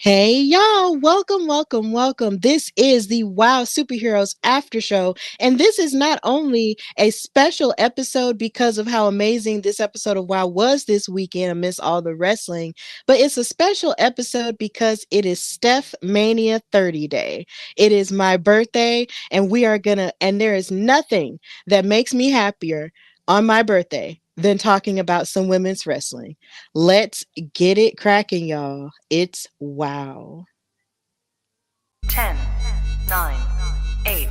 Hey y'all, welcome. This is the Wow Superheroes After Show. And this is not only a special episode because of how amazing this episode of Wow was this weekend amidst all the wrestling, but it's a special episode because it is Steph Mania 30 Day. It is my birthday, and and there is nothing that makes me happier on my birthday than talking about some women's wrestling. Let's get it cracking, y'all. It's wow. 10, 9, 8,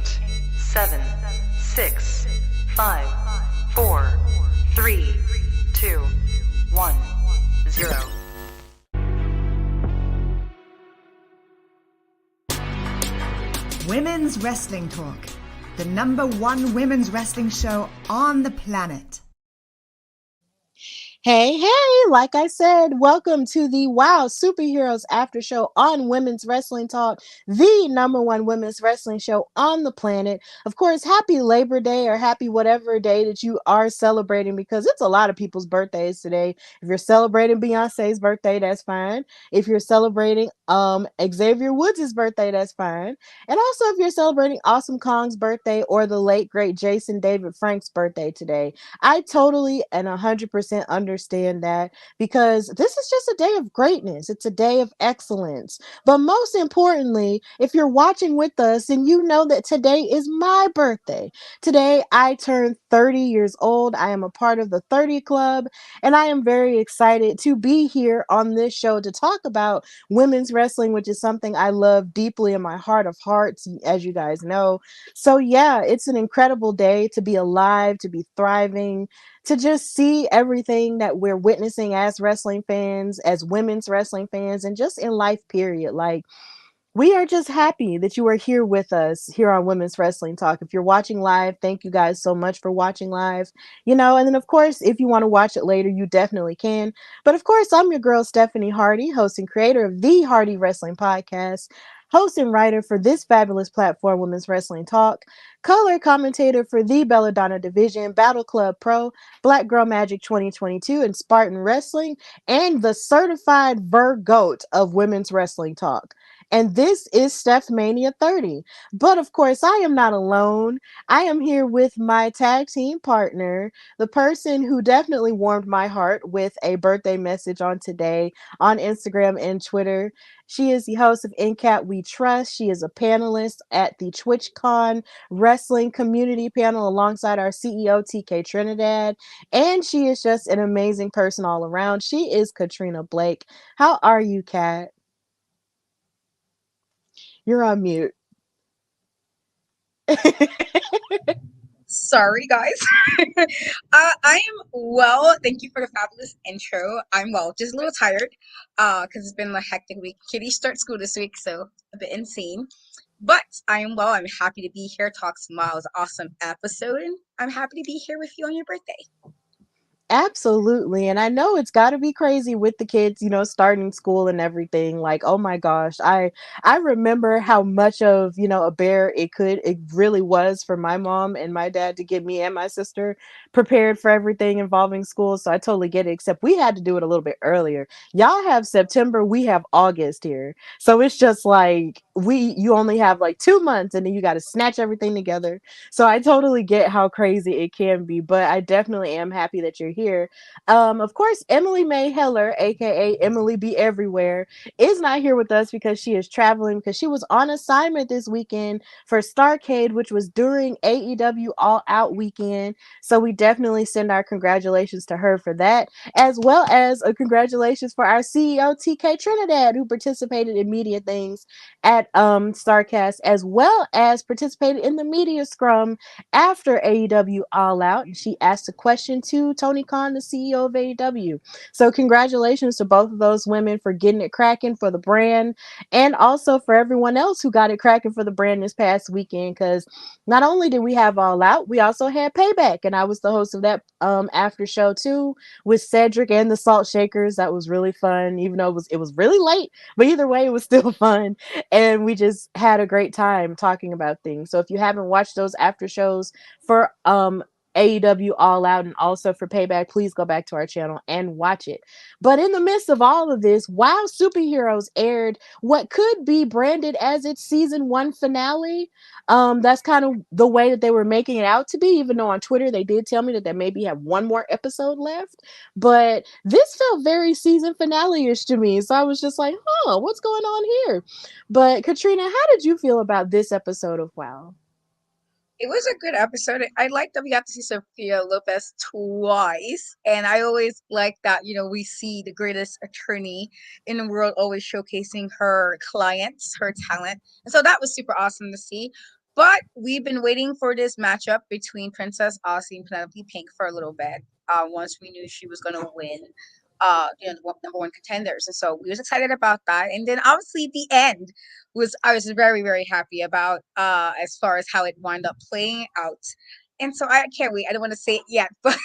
7, 6, 5, 4, 3, 2, 1, 0. Women's Wrestling Talk, the #1 women's wrestling show on the planet. Hey, like I said, welcome to the Wow Superheroes After Show on Women's Wrestling Talk, the #1 women's wrestling show on the planet. Of course, happy Labor Day or happy whatever day that you are celebrating, because it's a lot of people's birthdays today. If you're celebrating Beyonce's birthday, that's fine. If you're celebrating Xavier Woods' birthday, that's fine. And also if you're celebrating Awesome Kong's birthday or the late great Jason David Frank's birthday today. I totally and 100% understand that, because this is just a day of greatness. It's a day of excellence. But most importantly, if you're watching with us, then you know that today is my birthday. Today, I turned 30 years old. I am a part of the 30 Club, and I am very excited to be here on this show to talk about women's wrestling, which is something I love deeply in my heart of hearts, as you guys know. So, yeah, it's an incredible day to be alive, to be thriving, to just see everything that we're witnessing as wrestling fans, as women's wrestling fans, and just in life, period. Like, we are just happy that you are here with us here on Women's Wrestling Talk. If you're watching live, thank you guys so much for watching live. And then of course, if you want to watch it later, you definitely can. But of course, I'm your girl, Stephanie Hardy, host and creator of the Hardy Wrestling Podcast, host and writer for this fabulous platform, Women's Wrestling Talk, color commentator for the Belladonna Division, Battle Club Pro, Black Girl Magic 2022, and Spartan Wrestling, and the certified Virgoat of Women's Wrestling Talk. And this is Steph Mania 30. But of course, I am not alone. I am here with my tag team partner, the person who definitely warmed my heart with a birthday message on today on Instagram and Twitter. She is the host of NCAT We Trust. She is a panelist at the TwitchCon Wrestling Community Panel alongside our CEO, TK Trinidad. And she is just an amazing person all around. She is Katrina Blake. How are you, Kat? You're on mute. Sorry, guys. I am well. Thank you for the fabulous intro. I'm well, just a little tired because it's been a hectic week. Kitty starts school this week, so a bit insane. But I am well. I'm happy to be here. Talk Smile was an awesome episode, and I'm happy to be here with you on your birthday. Absolutely. And I know it's got to be crazy with the kids, starting school and everything. Like, oh my gosh, I remember how much of, a bear it really was for my mom and my dad to get me and my sister prepared for everything involving school. So I totally get it, except we had to do it a little bit earlier. Y'all have September, we have August here. So it's just like you only have like 2 months, and then you got to snatch everything together. So I totally get how crazy it can be, but I definitely am happy that you're here. Of course, Emily May Heller, aka Emily Be Everywhere, is not here with us because she is traveling, because she was on assignment this weekend for Starrcade, which was during AEW All Out weekend. So we definitely send our congratulations to her for that, as well as a congratulations for our CEO TK Trinidad, who participated in media things at Starcast, as well as participated in the media scrum after AEW All Out. And she asked a question to Tony Khan, the CEO of AEW. So congratulations to both of those women for getting it cracking for the brand, and also for everyone else who got it cracking for the brand this past weekend, because not only did we have All Out, we also had Payback, and I was the host of that after show too, with Cedric and the Salt Shakers. That was really fun, even though it was really late, but either way, it was still fun. And we just had a great time talking about things. So if you haven't watched those after shows for AEW All Out and also for Payback, please go back to our channel and watch it. But in the midst of all of this, WoW Superheroes aired what could be branded as its season 1 finale. That's kind of the way that they were making it out to be, even though on Twitter they did tell me that they maybe have one more episode left. But this felt very season finale-ish to me. So I was just like, huh, what's going on here? But Katrina, how did you feel about this episode of WoW? It was a good episode. I like that we got to see Sophia Lopez twice. And I always like that, we see the greatest attorney in the world always showcasing her clients, her talent. And so that was super awesome to see. But we've been waiting for this matchup between Princess Aussie and Penelope Pink for a little bit. Once we knew she was going to win, the number one contenders. And so we was excited about that. And then obviously the end I was very, very happy about as far as how it wound up playing out. And so I can't wait. I don't want to say it yet, but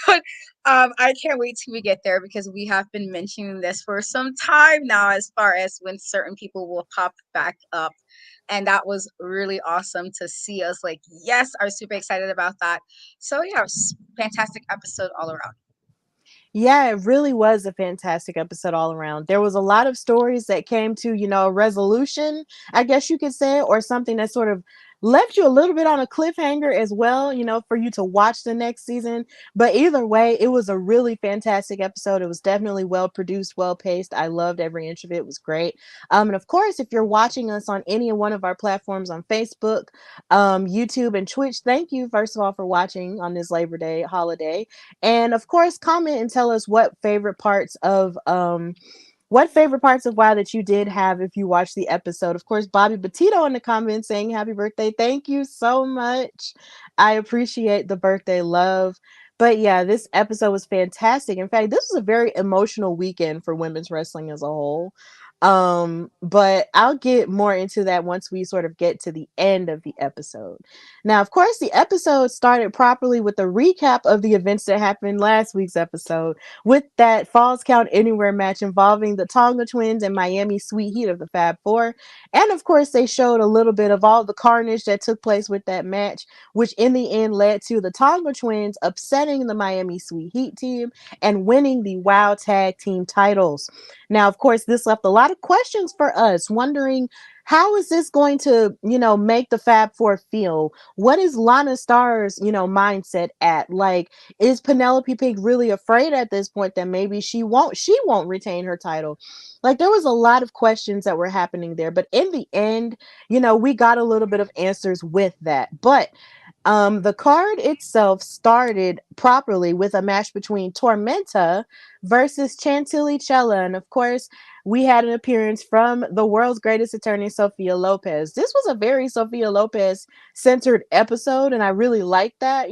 I can't wait till we get there because we have been mentioning this for some time now as far as when certain people will pop back up. And that was really awesome to see us like, yes, I was super excited about that. So yeah, it was fantastic episode all around. Yeah, it really was a fantastic episode all around. There was a lot of stories that came to, a resolution, I guess you could say, or something that sort of left you a little bit on a cliffhanger as well, for you to watch the next season. But either way, it was a really fantastic episode. It was definitely well produced, well paced. I loved every inch of it. It was great. And of course, if you're watching us on any one of our platforms on Facebook, YouTube, and Twitch, thank you, first of all, for watching on this Labor Day holiday. And of course, comment and tell us what favorite parts of WoW that you did have if you watched the episode. Of course, Bobby Petito in the comments saying happy birthday. Thank you so much. I appreciate the birthday love. But yeah, this episode was fantastic. In fact, this was a very emotional weekend for women's wrestling as a whole. But I'll get more into that once we sort of get to the end of the episode. Now, of course, the episode started properly with a recap of the events that happened last week's episode with that Falls Count Anywhere match involving the Tonga Twins and Miami Sweet Heat of the Fab Four. And of course, they showed a little bit of all the carnage that took place with that match, which in the end led to the Tonga Twins upsetting the Miami Sweet Heat team and winning the WoW Tag Team titles. Now, of course, this left a lot of questions for us, wondering how is this going to, make the Fab Four feel? What is Lana Starr's, mindset at? Like, is Penelope Pig really afraid at this point that maybe she won't retain her title? Like, there was a lot of questions that were happening there, but in the end, we got a little bit of answers with that. But the card itself started properly with a match between Tormenta versus Chantilly. And of course, we had an appearance from the world's greatest attorney, Sophia Lopez. This was a very Sophia Lopez centered episode, and I really like that,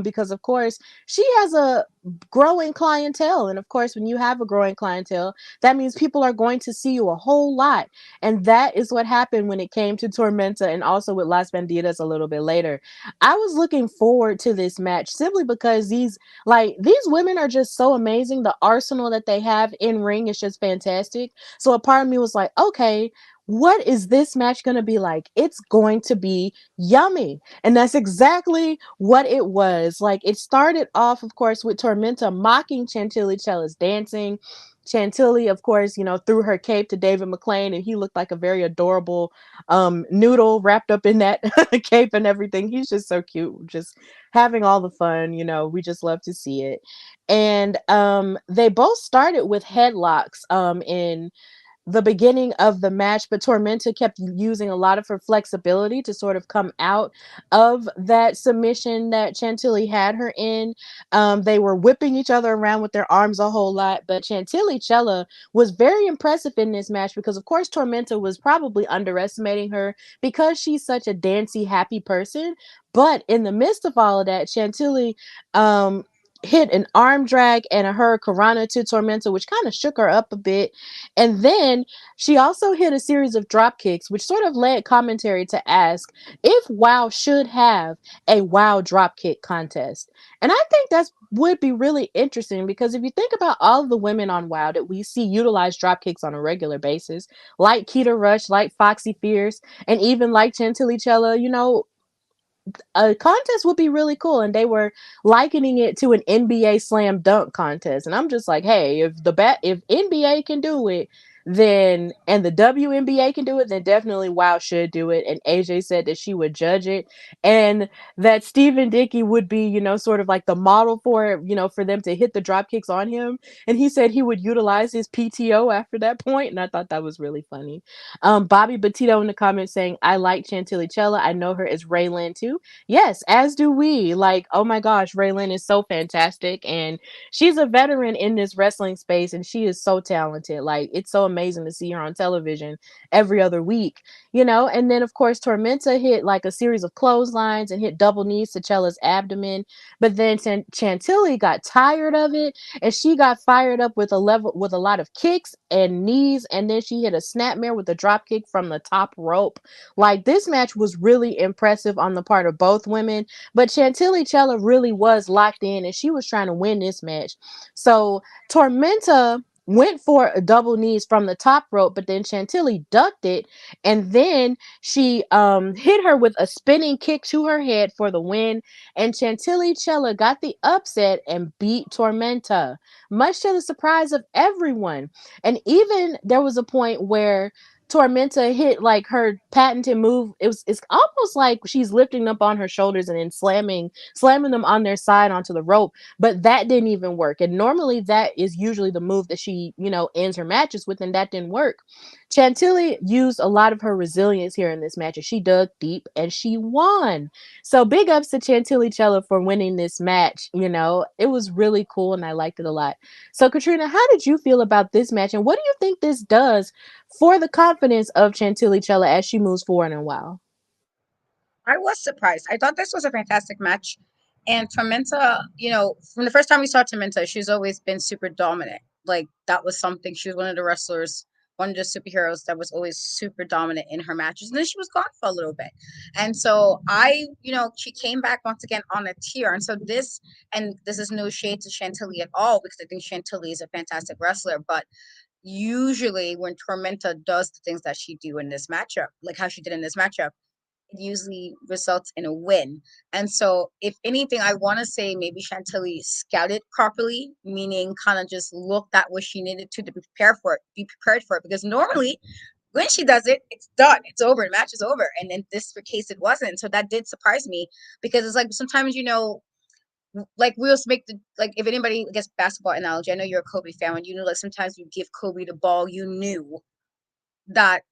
because of course she has a growing clientele. And of course, when you have a growing clientele, that means people are going to see you a whole lot. And that is what happened when it came to Tormenta and also with Las Bandidas a little bit later. I was looking forward to this match simply because these women are just so amazing. The arsenal that they have in ring is just fantastic. So a part of me was like, okay, what is this match going to be like? It's going to be yummy. And that's exactly what it was. Like, it started off, of course, with Tormenta mocking Chantilly Chella's dancing. Chantilly, of course, threw her cape to David McLean, and he looked like a very adorable noodle wrapped up in that cape and everything. He's just so cute, just having all the fun. We just love to see it. And they both started with headlocks in the beginning of the match, but Tormenta kept using a lot of her flexibility to sort of come out of that submission that Chantilly had her in. They were whipping each other around with their arms a whole lot, but Chantilly Chella was very impressive in this match because, of course, Tormenta was probably underestimating her because she's such a dancey, happy person. But in the midst of all of that, Chantilly hit an arm drag and a hurricanrana to Tormenta, which kind of shook her up a bit. And then she also hit a series of drop kicks, which sort of led commentary to ask if WoW should have a WoW drop kick contest. And I think that would be really interesting because if you think about all of the women on WoW that we see utilize drop kicks on a regular basis, like Keita Rush, like Foxy Fierce, and even like Chantilly Chella, a contest would be really cool. And they were likening it to an NBA slam dunk contest. And I'm just like, hey, if NBA can do it, then and the WNBA can do it, then definitely WoW should do it. And AJ said that she would judge it, and that Stephen Dickey would be, sort of like the model for it, for them to hit the drop kicks on him. And he said he would utilize his PTO after that point, and I thought that was really funny. Bobby Petito in the comments saying, I like Chantilly Chella. I know her as Raylan too. Yes, as do we. Like, oh my gosh, Raylan is so fantastic. And she's a veteran in this wrestling space, and she is so talented. Like, it's so amazing to see her on television every other week, And then, of course, Tormenta hit like a series of clotheslines and hit double knees to Cella's abdomen. But then Chantilly got tired of it, and she got fired up with a lot of kicks and knees, and then she hit a snapmare with a drop kick from the top rope. Like, this match was really impressive on the part of both women, but Chantilly Chella really was locked in, and she was trying to win this match. So Tormenta went for a double knees from the top rope, but then Chantilly ducked it, and then she hit her with a spinning kick to her head for the win, and Chantilly Chella got the upset and beat Tormenta, much to the surprise of everyone. And even there was a point where Tormenta hit like her patented move. It's almost like she's lifting up on her shoulders and then slamming them on their side onto the rope, but that didn't even work. And normally that is usually the move that she, ends her matches with, and that didn't work. Chantilly used a lot of her resilience here in this match, and she dug deep and she won. So big ups to Chantilly Chella for winning this match. It was really cool and I liked it a lot. So Katrina, how did you feel about this match, and what do you think this does for the confidence of Chantilly Chella as she moves forward in WoW? I was surprised. I thought this was a fantastic match. And Tormenta, from the first time we saw Tormenta, she's always been super dominant. Like, that was something. She was one of the wrestlers, one of the superheroes that was always super dominant in her matches. And then she was gone for a little bit. And so she came back once again on a tear. And this is no shade to Chantilly at all, because I think Chantilly is a fantastic wrestler. But usually when Tormenta does the things that she do in this matchup, like how she did in this matchup, it usually results in a win. And so, if anything, I want to say maybe Chantilly scouted properly, meaning kind of just looked at what she needed to be prepared for it. Because normally, when she does it, it's done, it's over, the match is over. And in this case, it wasn't. So that did surprise me, because it's like sometimes, like we also make the, like, if anybody gets basketball analogy, I know you're a Kobe fan, when like sometimes you give Kobe the ball, you knew that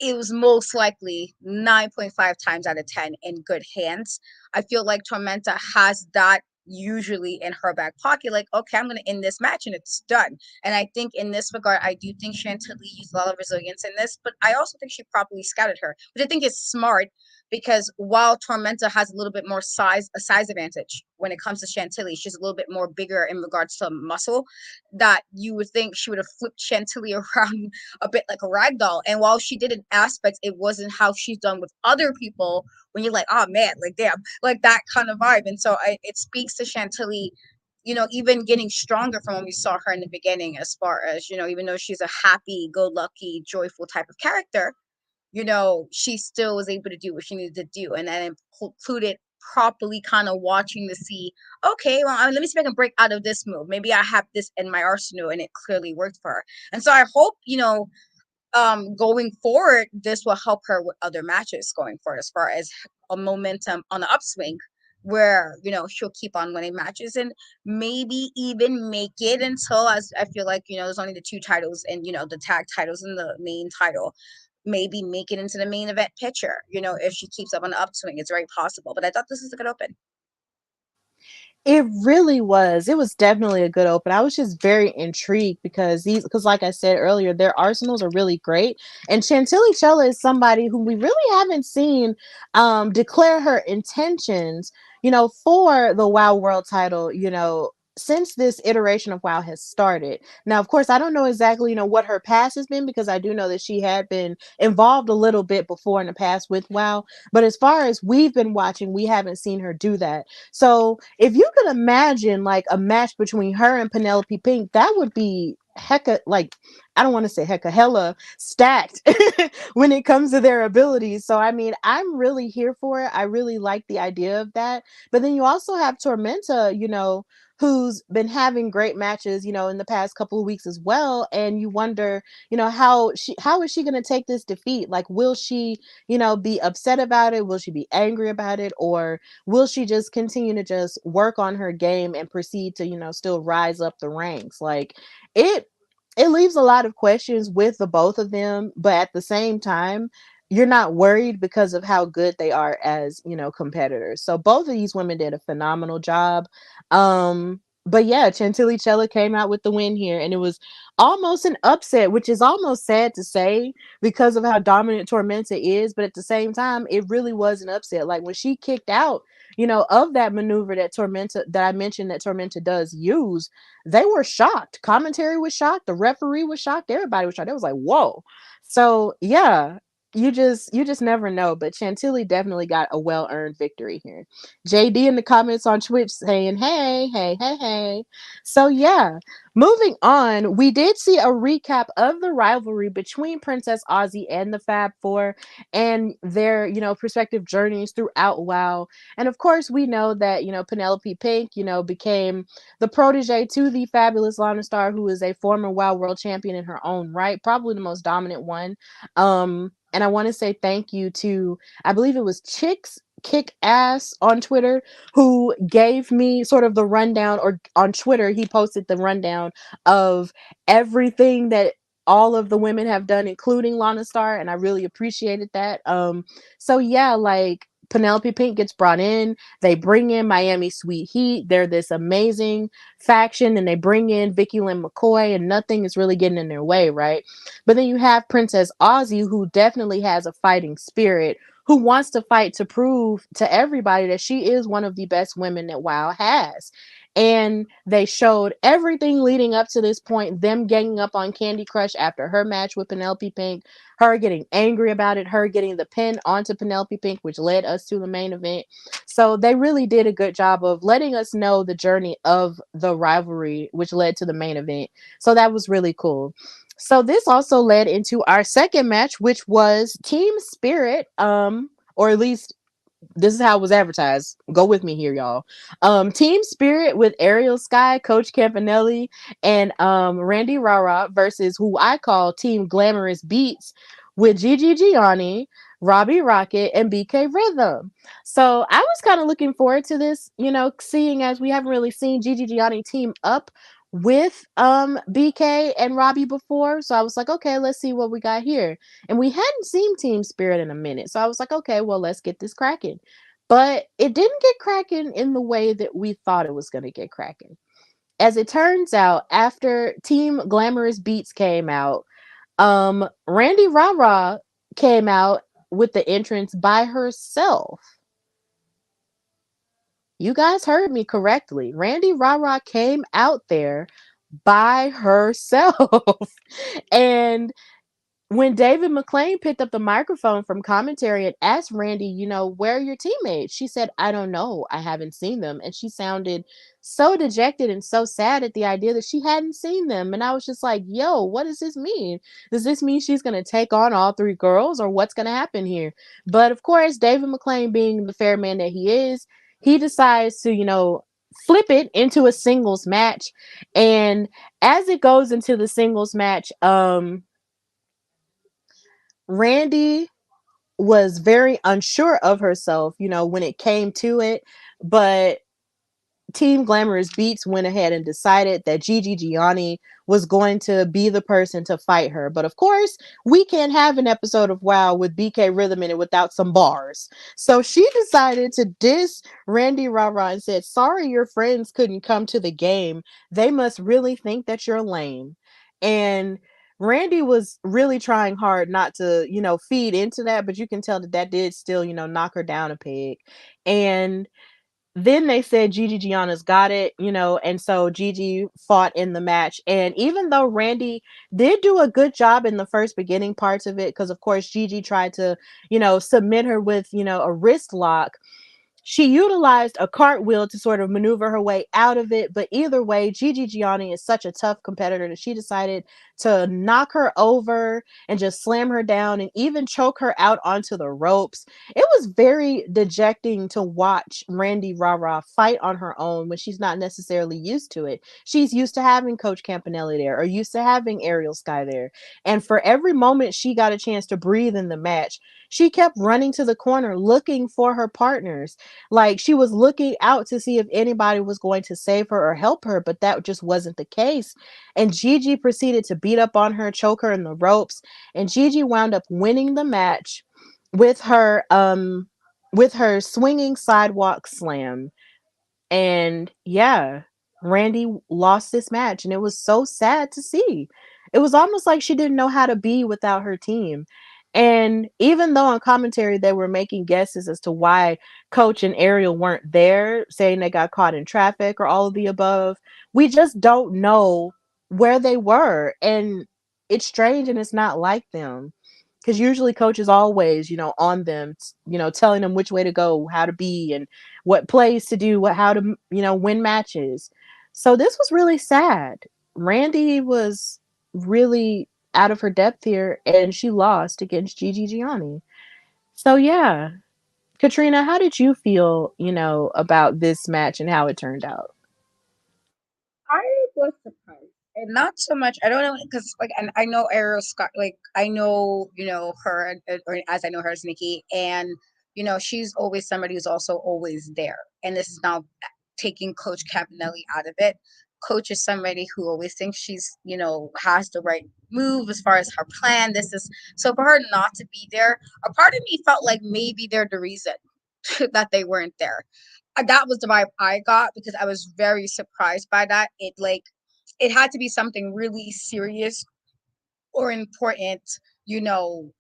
it was most likely 9.5 times out of 10 in good hands. I feel like Tormenta has that usually in her back pocket, like, okay, I'm going to end this match and it's done. And I think in this regard, I do think Chantilly used a lot of resilience in this, but I also think she properly scouted her, which I think is smart, because while Tormenta has a little bit more a size advantage when it comes to Chantilly, she's a little bit more bigger in regards to muscle, that you would think she would have flipped Chantilly around a bit like a rag doll. And while she did in aspects, it wasn't how she's done with other people, when you're like, oh man, like damn, like that kind of vibe. And so it speaks to Chantilly, even getting stronger from when we saw her in the beginning, as far as, even though she's a happy go lucky joyful type of character, she still was able to do what she needed to do. And that included properly kind of watching to see, okay, well, let me see if I can break out of this move. Maybe I have this in my arsenal, and it clearly worked for her. And so I hope, going forward, this will help her with other matches going forward, as far as a momentum on the upswing, where she'll keep on winning matches, and maybe even make it until, as I feel like, there's only the two titles, and the tag titles and the main title, maybe make it into the main event picture. If she keeps up on the upswing, it's very possible. But I thought this was a good open. It really was. It was definitely a good open. I was just very intrigued because like I said earlier, their arsenals are really great. And Chantilly Chella is somebody who we really haven't seen declare her intentions, for the WoW World title, since this iteration of WoW has started. Now, of course, I don't know exactly, what her past has been, because I do know that she had been involved a little bit before in the past with WoW. But as far as we've been watching, we haven't seen her do that. So if you could imagine like a match between her and Penelope Pink, that would be hecka, like, I don't want to say hecka, hella stacked when it comes to their abilities. So I mean, I'm really here for it. I really like the idea of that. But then you also have Tormenta, who's been having great matches, in the past couple of weeks as well. And you wonder, how is she going to take this defeat? Like, will she, be upset about it? Will she be angry about it? Or will she just continue to just work on her game and proceed to, still rise up the ranks? Like, it it leaves a lot of questions with the both of them, but at the same time, you're not worried because of how good they are as, competitors. So both of these women did a phenomenal job. But yeah, Chantilly came out with the win here, and it was almost an upset, which is almost sad to say because of how dominant Tormenta is. But at the same time, it really was an upset. Like when she kicked out, of that maneuver that I mentioned that Tormenta does use, they were shocked. Commentary was shocked. The referee was shocked. Everybody was shocked. It was like, whoa. So yeah, you just never know. But Chantilly definitely got a well-earned victory here. JD in the comments on Twitch saying, hey, hey, hey, hey. So yeah, moving on, we did see a recap of the rivalry between Princess Aussie and the Fab Four and their, respective journeys throughout WoW. And of course, we know that, Penelope Pink, became the protege to the fabulous Lana Star, who is a former WoW World Champion in her own right, probably the most dominant one. And I want to say thank you to, I believe it was Chicks Kick Ass on Twitter, who gave me sort of the rundown, or on Twitter, he posted the rundown of everything that all of the women have done, including Lana Star, and I really appreciated that. So yeah, like Penelope Pink gets brought in, they bring in Miami Sweet Heat, they're this amazing faction, and they bring in Vicky Lynn McCoy, and nothing is really getting in their way, right? But then you have Princess Aussie, who definitely has a fighting spirit, who wants to fight to prove to everybody that she is one of the best women that WoW has. And they showed everything leading up to this point, them ganging up on Candy Crush after her match with Penelope Pink, her getting angry about it, her getting the pin onto Penelope Pink, which led us to the main event. So they really did a good job of letting us know the journey of the rivalry, which led to the main event. So that was really cool. So this also led into our second match, which was Team Spirit, or at least this is how it was advertised. Go with me here, y'all. Team Spirit with Ariel Sky, Coach Campanelli, and Randi Rara versus who I call Team Glamorous Beats with Gigi Gianni, Robbie Rocket, and BK Rhythm. So I was kind of looking forward to this, seeing as we haven't really seen Gigi Gianni team up with BK and Robbie before. So I was like, okay, let's see what we got here. And we hadn't seen Team Spirit in a minute. So I was like, okay, well, let's get this cracking. But it didn't get cracking in the way that we thought it was going to get cracking. As it turns out, after Team Glamorous Beats came out, Randi Rara came out with the entrance by herself. You guys heard me correctly. Randi Rara came out there by herself. And when David McClain picked up the microphone from commentary and asked Randi, where are your teammates? She said, I don't know. I haven't seen them. And she sounded so dejected and so sad at the idea that she hadn't seen them. And I was just like, yo, what does this mean? Does this mean she's going to take on all three girls, or what's going to happen here? But of course, David McClain, being the fair man that he is, he decides to, flip it into a singles match. And as it goes into the singles match, Randi was very unsure of herself, when it came to it, but Team Glamorous Beats went ahead and decided that Gigi Gianni was going to be the person to fight her. But of course, we can't have an episode of WoW with BK Rhythm in it without some bars. So she decided to diss Randi Rara and said, sorry your friends couldn't come to the game. They must really think that you're lame. And Randi was really trying hard not to, feed into that, but you can tell that that did still, knock her down a peg. And then they said Gigi Gianna's got it, and so Gigi fought in the match. And even though Randi did do a good job in the first beginning parts of it, because of course Gigi tried to, submit her with, a wrist lock, She utilized a cartwheel to sort of maneuver her way out of it, but either way, Gigi Gianni is such a tough competitor that she decided to knock her over and just slam her down and even choke her out onto the ropes. It was very dejecting to watch Randi Rara fight on her own when she's not necessarily used to it. She's used to having Coach Campanelli there or used to having Ariel Sky there. And for every moment she got a chance to breathe in the match, she kept running to the corner looking for her partners. Like she was looking out to see if anybody was going to save her or help her, but that just wasn't the case. And Gigi proceeded to beat up on her, choke her in the ropes, and Gigi wound up winning the match with her swinging sidewalk slam. And yeah, Randi lost this match, and it was so sad to see. It was almost like she didn't know how to be without her team. And even though on commentary they were making guesses as to why Coach and Ariel weren't there, saying they got caught in traffic or all of the above, we just don't know where they were. And it's strange and it's not like them. Because usually Coach is always, on them, telling them which way to go, how to be, and what plays to do, how to, win matches. So this was really sad. Randi was really out of her depth here, and she lost against Gigi Gianni. So yeah, Katrina, how did you feel, about this match and how it turned out? I was surprised, and not so much. I don't know because like, and I know Ariel Scott. Like, I know her, or as I know her as Nikki, and she's always somebody who's also always there. And this is now taking Coach Campanelli out of it. Coach is somebody who always thinks she's has the right move as far as her plan. This is so for her not to be there. A part of me felt like maybe they're the reason that they weren't there. That was the vibe I got because I was very surprised by that. It had to be something really serious or important, you know,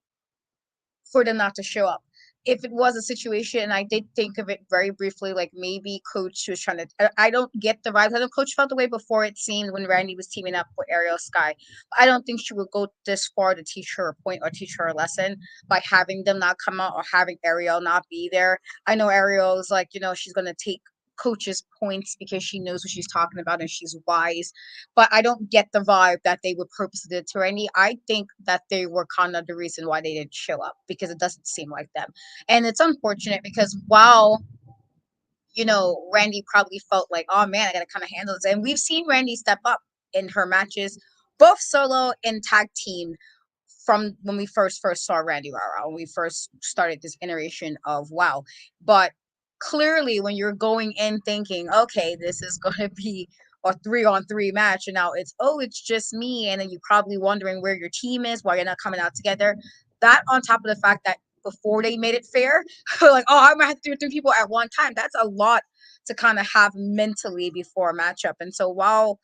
for them not to show up. If it was a situation, and I did think of it very briefly, like maybe Coach was trying to. I don't get the vibe. I know Coach felt the way before it seemed when Randi was teaming up with Ariel Sky. I don't think she would go this far to teach her a point or teach her a lesson by having them not come out or having Ariel not be there. I know Ariel is like, she's going to take Coach's points because she knows what she's talking about and she's wise, but I don't get the vibe that they would purposely do it to Randy. I think that they were kind of the reason why they didn't show up because it doesn't seem like them. And it's unfortunate because while, Randy probably felt like, oh man, I got to kind of handle this. And we've seen Randy step up in her matches, both solo and tag team from when we first saw Randy Rara, when we first started this iteration of WoW. But clearly, when you're going in thinking, okay, this is going to be a 3-on-3 match, and now it's just me, and then you're probably wondering where your team is, why you're not coming out together. That on top of the fact that before they made it fair, like, oh, I'm gonna have to do 3 people at one time. That's a lot to kind of have mentally before a matchup. And so while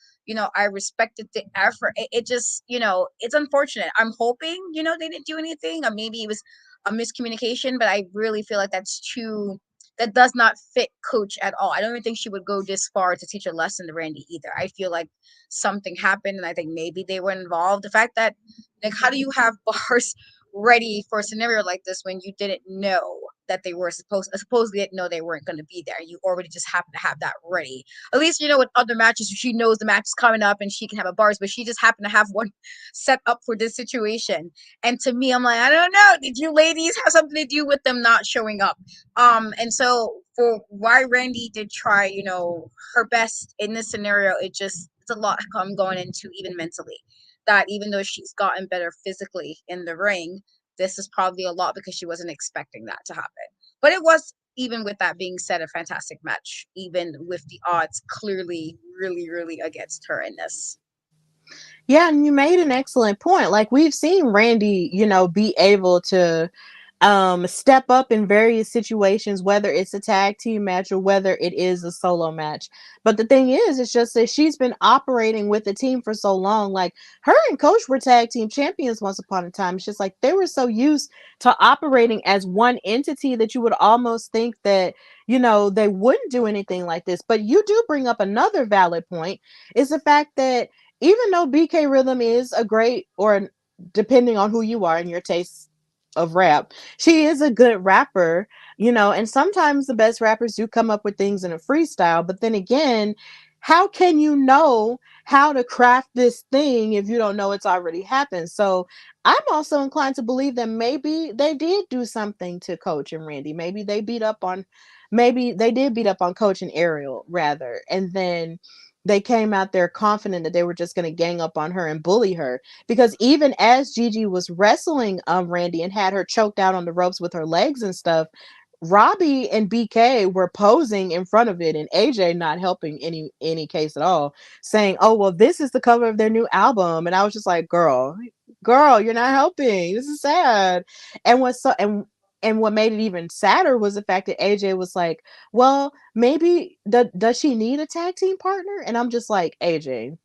I respected the effort. It just, it's unfortunate. I'm hoping, they didn't do anything, or maybe it was a miscommunication, but I really feel like that does not fit Coach at all. I don't even think she would go this far to teach a lesson to Randy either. I feel like something happened, and I think maybe they were involved. The fact that, like, how do you have bars ready for a scenario like this when you didn't know that they were supposedly didn't know they weren't going to be there? You already just happen to have that ready. At least with other matches, she knows the match is coming up and she can have a bars, but she just happened to have one set up for this situation. And to me, I'm like, I don't know, did you ladies have something to do with them not showing up? And so for why Randy did try, her best in this scenario, it's a lot I'm going into even mentally. That even though she's gotten better physically in the ring, this is probably a lot because she wasn't expecting that to happen. But it was, even with that being said, a fantastic match, even with the odds clearly really, really against her in this. Yeah, and you made an excellent point. Like we've seen Randi, be able to step up in various situations, whether it's a tag team match or whether it is a solo match. But the thing is, it's just that she's been operating with the team for so long. Like her and Coach were tag team champions once upon a time. It's just like they were so used to operating as one entity that you would almost think that, they wouldn't do anything like this. But you do bring up another valid point, is the fact that even though BK Rhythm is a great, or depending on who you are and your tastes, of rap. She is a good rapper, and sometimes the best rappers do come up with things in a freestyle. But then again, how can you know how to craft this thing if you don't know it's already happened? So I'm also inclined to believe that maybe they did do something to Coach and Randy. Maybe they did beat up on Coach and Ariel rather. And then they came out there confident that they were just going to gang up on her and bully her. Because even as Gigi was wrestling Randy and had her choked out on the ropes with her legs and stuff, Robbie and BK were posing in front of it, and AJ not helping any case at all, saying, "Oh, well, this is the cover of their new album." And I was just like, girl, you're not helping. This is sad. And what made it even sadder was the fact that AJ was like, "Well, maybe does she need a tag team partner?" And I'm just like, AJ,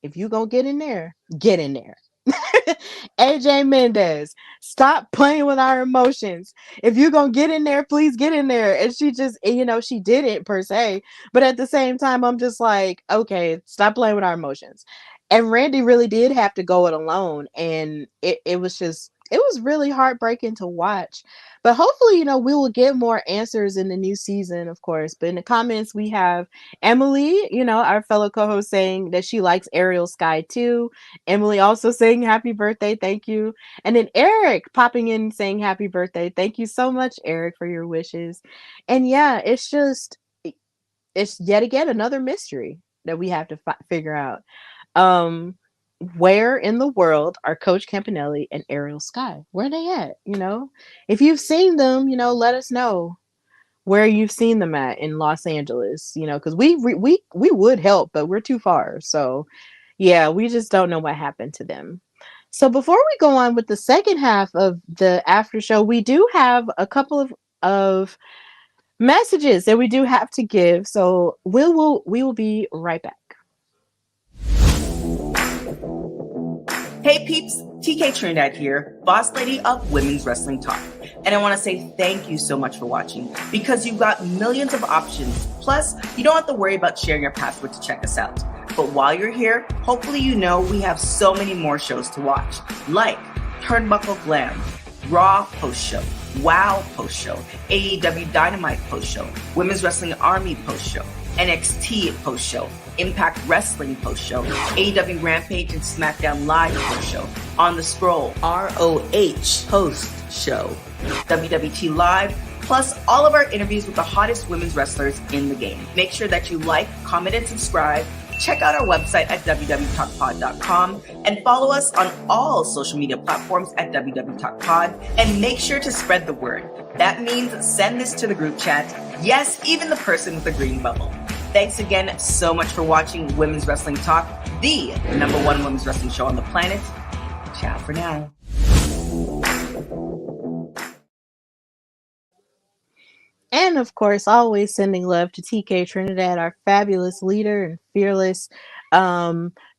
if you gonna get in there, get in there. AJ Mendez, stop playing with our emotions. If you're gonna get in there, please get in there. And she just, she didn't per se, but at the same time, I'm just like, okay, stop playing with our emotions. And Randy really did have to go it alone, and it was really heartbreaking to watch. But hopefully, we will get more answers in the new season, of course. But in the comments, we have Emily, our fellow co-host, saying that she likes Ariel Sky too. Emily also saying happy birthday, thank you. And then Eric popping in saying happy birthday. Thank you so much, Eric, for your wishes. And yeah, it's yet again another mystery that we have to figure out. Um, where in the world are Coach Campanelli and Ariel Sky? Where are they at? If you've seen them, let us know where you've seen them at in Los Angeles. Because we would help, but we're too far. So yeah, we just don't know what happened to them. So before we go on with the second half of the after show, we do have a couple of messages that we do have to give. So we will be right back. Hey peeps, TK Trinidad here, boss lady of Women's Wrestling Talk. And I want to say thank you so much for watching, because you've got millions of options. Plus, you don't have to worry about sharing your password to check us out. But while you're here, hopefully you know we have so many more shows to watch, like Turnbuckle Glam, Raw Post Show, WoW Post Show, AEW Dynamite Post Show, Women's Wrestling Army Post Show, NXT Post Show, Impact Wrestling Post Show, AEW Rampage and SmackDown Live Post Show, On the Scroll, ROH Post Show, WWT Live, plus all of our interviews with the hottest women's wrestlers in the game. Make sure that you like, comment, and subscribe. Check out our website at www.talkpod.com and follow us on all social media platforms at www.talkpod, and make sure to spread the word. That means send this to the group chat. Yes, even the person with the green bubble. Thanks again so much for watching Women's Wrestling Talk, the #1 women's wrestling show on the planet. Ciao for now. And of course, always sending love to TK Trinidad, our fabulous leader and fearless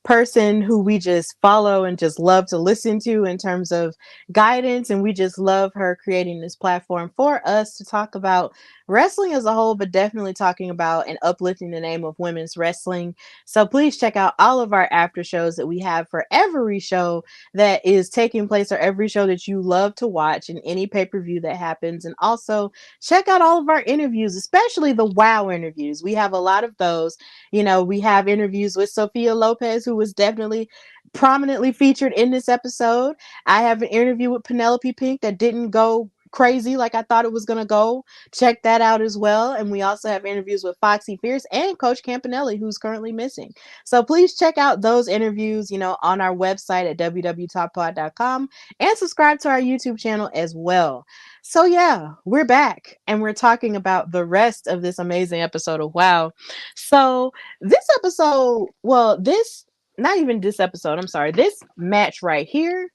person who we just follow and just love to listen to in terms of guidance. And we just love her creating this platform for us to talk about wrestling as a whole, but definitely talking about and uplifting the name of women's wrestling. So please check out all of our after shows that we have for every show that is taking place, or every show that you love to watch, and any pay-per-view that happens. And also check out all of our interviews, especially the WoW interviews. We have a lot of those. We have interviews with Sophia Lopez, who was definitely prominently featured in this episode. I have an interview with Penelope Pink that didn't go crazy like I thought it was going to go. Check that out as well. And we also have interviews with Foxy Fierce and Coach Campanelli, who's currently missing. So please check out those interviews, on our website at www.talkpod.com, and subscribe to our YouTube channel as well. So yeah, we're back and we're talking about the rest of this amazing episode of WoW. So this episode, not even this episode, I'm sorry, this match right here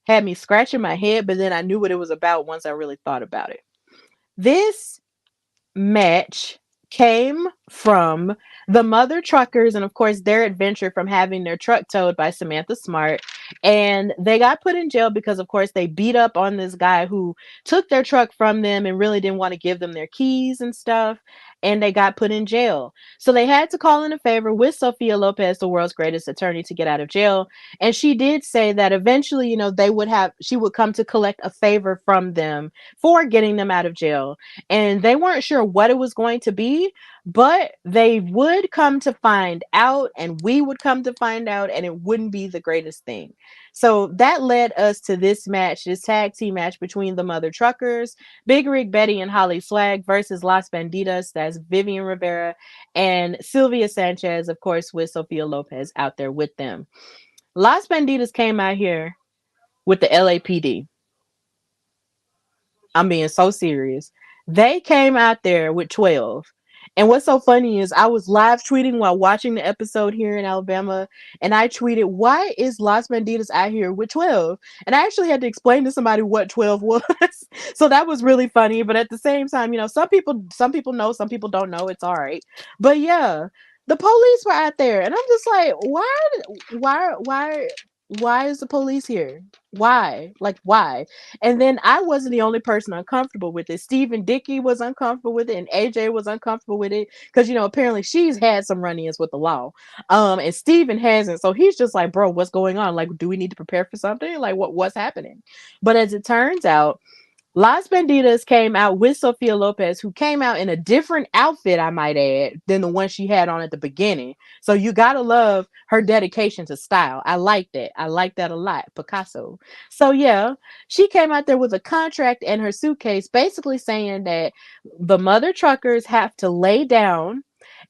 had me scratching my head, but then I knew what it was about once I really thought about it. This match came from the Mother Truckers, and of course their adventure from having their truck towed by Samantha Smart, and they got put in jail because of course they beat up on this guy who took their truck from them and really didn't want to give them their keys and stuff. and they got put in jail. So they had to call in a favor with Sophia Lopez, the world's greatest attorney, to get out of jail. And she did say that eventually, she would come to collect a favor from them for getting them out of jail. And they weren't sure what it was going to be, but they would come to find out, and we would come to find out, and it wouldn't be the greatest thing. So that led us to this match, this tag team match between the Mother Truckers, Big Rig Betty and Holly Swag versus Las Bandidas. That's Vivian Rivera and Sylvia Sanchez, of course, with Sophia Lopez out there with them. Las Bandidas came out here with the LAPD. I'm being so serious. They came out there with 12. And what's so funny is I was live tweeting while watching the episode here in Alabama, and I tweeted, "Why is Las Bandidas out here with 12?" And I actually had to explain to somebody what 12 was. So that was really funny. But at the same time, some people know, some people don't know. It's all right. But yeah, the police were out there, and I'm just like, why is the police here? Why? Like, why? And then I wasn't the only person uncomfortable with it. Stephen Dickey was uncomfortable with it, and AJ was uncomfortable with it because apparently she's had some run-ins with the law, and Stephen hasn't. So he's just like, bro, what's going on? Like, do we need to prepare for something? Like, what's happening? But as it turns out, Las Bandidas came out with Sophia Lopez, who came out in a different outfit, I might add, than the one she had on at the beginning. So you gotta love her dedication to style. I like that. I like that a lot. Picasso. So yeah, she came out there with a contract and her suitcase, basically saying that the Mother Truckers have to lay down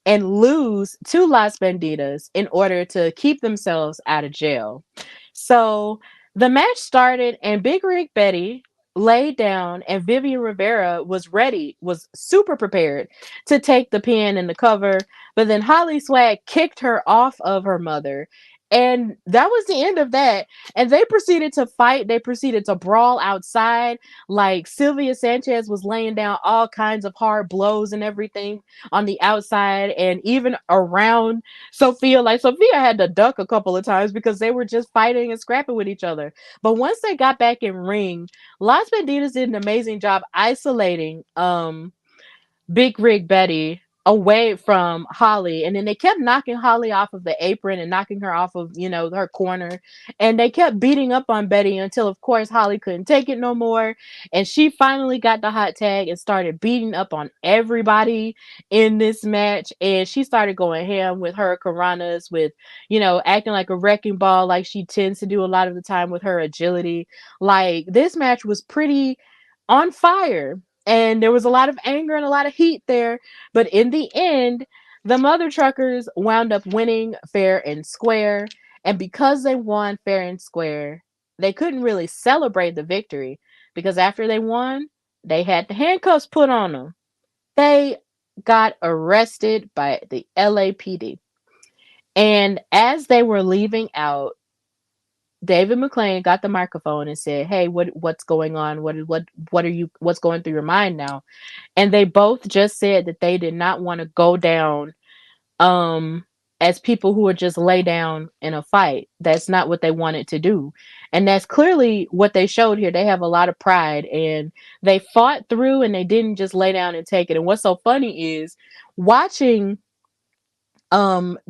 and lose to Las Bandidas in order to keep themselves out of jail. So the match started, and Big Rig Betty laid down, and Vivian Rivera was ready, was super prepared to take the pin and the cover. But then Holly Swag kicked her off of her mother. And that was the end of that. And they proceeded to fight. They proceeded to brawl outside. Like Sylvia Sanchez was laying down all kinds of hard blows and everything on the outside and even around Sophia. Like Sophia had to duck a couple of times because they were just fighting and scrapping with each other. But once they got back in ring, Las Bandidas did an amazing job isolating Big Rig Betty away from Holly, and then they kept knocking Holly off of the apron and knocking her off of her corner, and they kept beating up on Betty until of course Holly couldn't take it no more, and she finally got the hot tag and started beating up on everybody in this match, and she started going ham with her Karanas, with acting like a wrecking ball like she tends to do a lot of the time with her agility. Like, this match was pretty on fire. And there was a lot of anger and a lot of heat there. But in the end, the Mother Truckers wound up winning fair and square. And because they won fair and square, they couldn't really celebrate the victory because after they won, they had the handcuffs put on them. They got arrested by the LAPD. And as they were leaving out, David McClain got the microphone and said, "Hey, what's going on? What's going through your mind now?" And they both just said that they did not want to go down as people who would just lay down in a fight. That's not what they wanted to do. And that's clearly what they showed here. They have a lot of pride, and they fought through, and they didn't just lay down and take it. And what's so funny is watching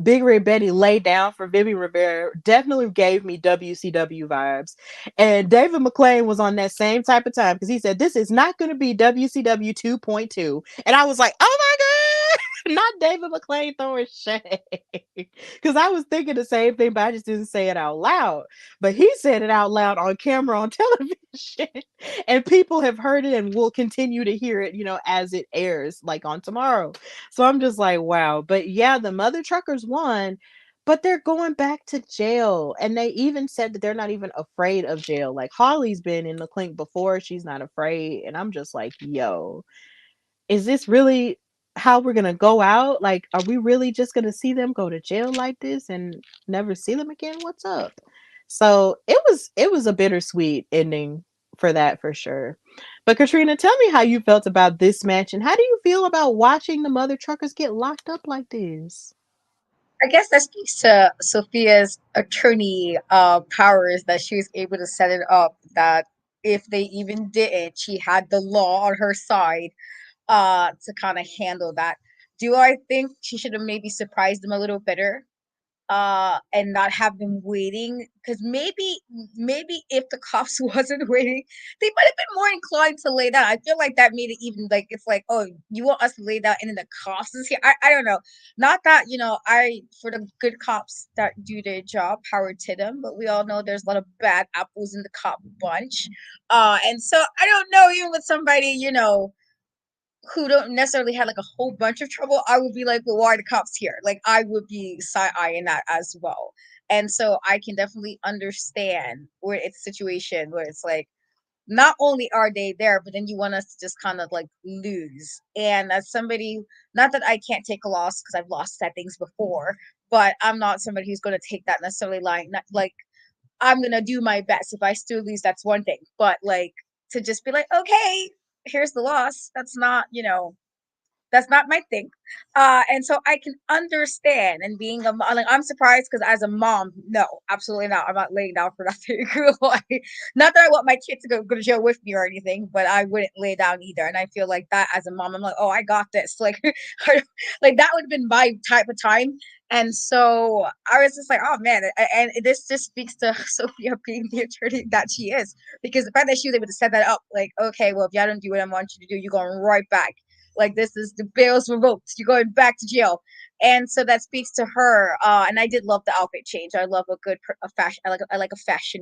Big Red Betty lay down for Vivian Rivera definitely gave me WCW vibes. And David McClain was on that same type of time because he said, "This is not going to be WCW 2.2." And I was like, oh my God, not David McClain throwing shade. Because I was thinking the same thing, but I just didn't say it out loud. But he said it out loud on camera on television. And people have heard it and will continue to hear it, as it airs, like on tomorrow. So I'm just like, wow. But yeah, the Mother Truckers won, but they're going back to jail. And they even said that they're not even afraid of jail. Like, Holly's been in the clink before. She's not afraid. And I'm just like, yo, is this really how we're going to go out? Like, are we really just going to see them go to jail like this and never see them again? What's up? So it was a bittersweet ending for that, for sure. But Katrina, tell me how you felt about this match, and how do you feel about watching the Mother Truckers get locked up like this? I guess that speaks to Sophia's attorney powers, that she was able to set it up that if they even didn't, she had the law on her side to kind of handle that. Do I think she should have maybe surprised them a little better? And not have them waiting, because maybe if the cops wasn't waiting, they might have been more inclined to lay down. I feel like that made it even, like, it's like, oh, you want us to lay down and then the cops is here. I don't know, not that, I, for the good cops that do their job, power to them, but we all know there's a lot of bad apples in the cop bunch. And so I don't know, even with somebody, who don't necessarily have like a whole bunch of trouble, I would be like, well, why are the cops here? Like, I would be side-eyeing that as well. And so I can definitely understand where it's a situation where it's like, not only are they there, but then you want us to just kind of like lose. And as somebody, not that I can't take a loss because I've lost at things before, but I'm not somebody who's going to take that necessarily lying. Not like, I'm going to do my best. If I still lose, that's one thing. But like, to just be like, okay, here's the loss. That's not my thing. And so I can understand, and being a mom, like, I'm surprised because as a mom, no, absolutely not. I'm not laying down for nothing. Like, not that I want my kids to go to jail with me or anything, but I wouldn't lay down either. And I feel like that as a mom, I'm like, oh, I got this. Like, like that would have been my type of time. And so I was just like, oh man, and this just speaks to Sophia being the attorney that she is, because the fact that she was able to set that up, like, okay, well, if y'all don't do what I want you to do, you're going right back. Like, this is the bail's revoked. You're going back to jail. And so that speaks to her. And I did love the outfit change. I love a good a fashion. I like a fashion.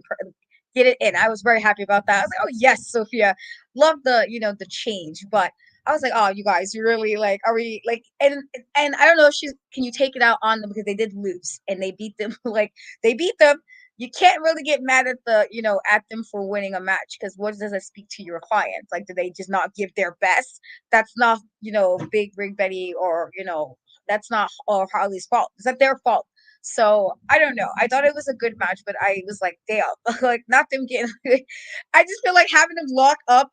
Get it in. I was very happy about that. I was like, oh yes, Sophia. Love the change. But I was like, oh, you guys, you really, like, are we like, and I don't know if she's, can you take it out on them, because they did lose and they beat them. Like, they beat them. You can't really get mad at at them for winning a match, because what does that speak to your clients? Like, do they just not give their best? That's not, Big Rig Betty, or, that's not Harley's fault. It's not their fault. So I don't know. I thought it was a good match, but I was like, damn, like, not them getting. I just feel like having them lock up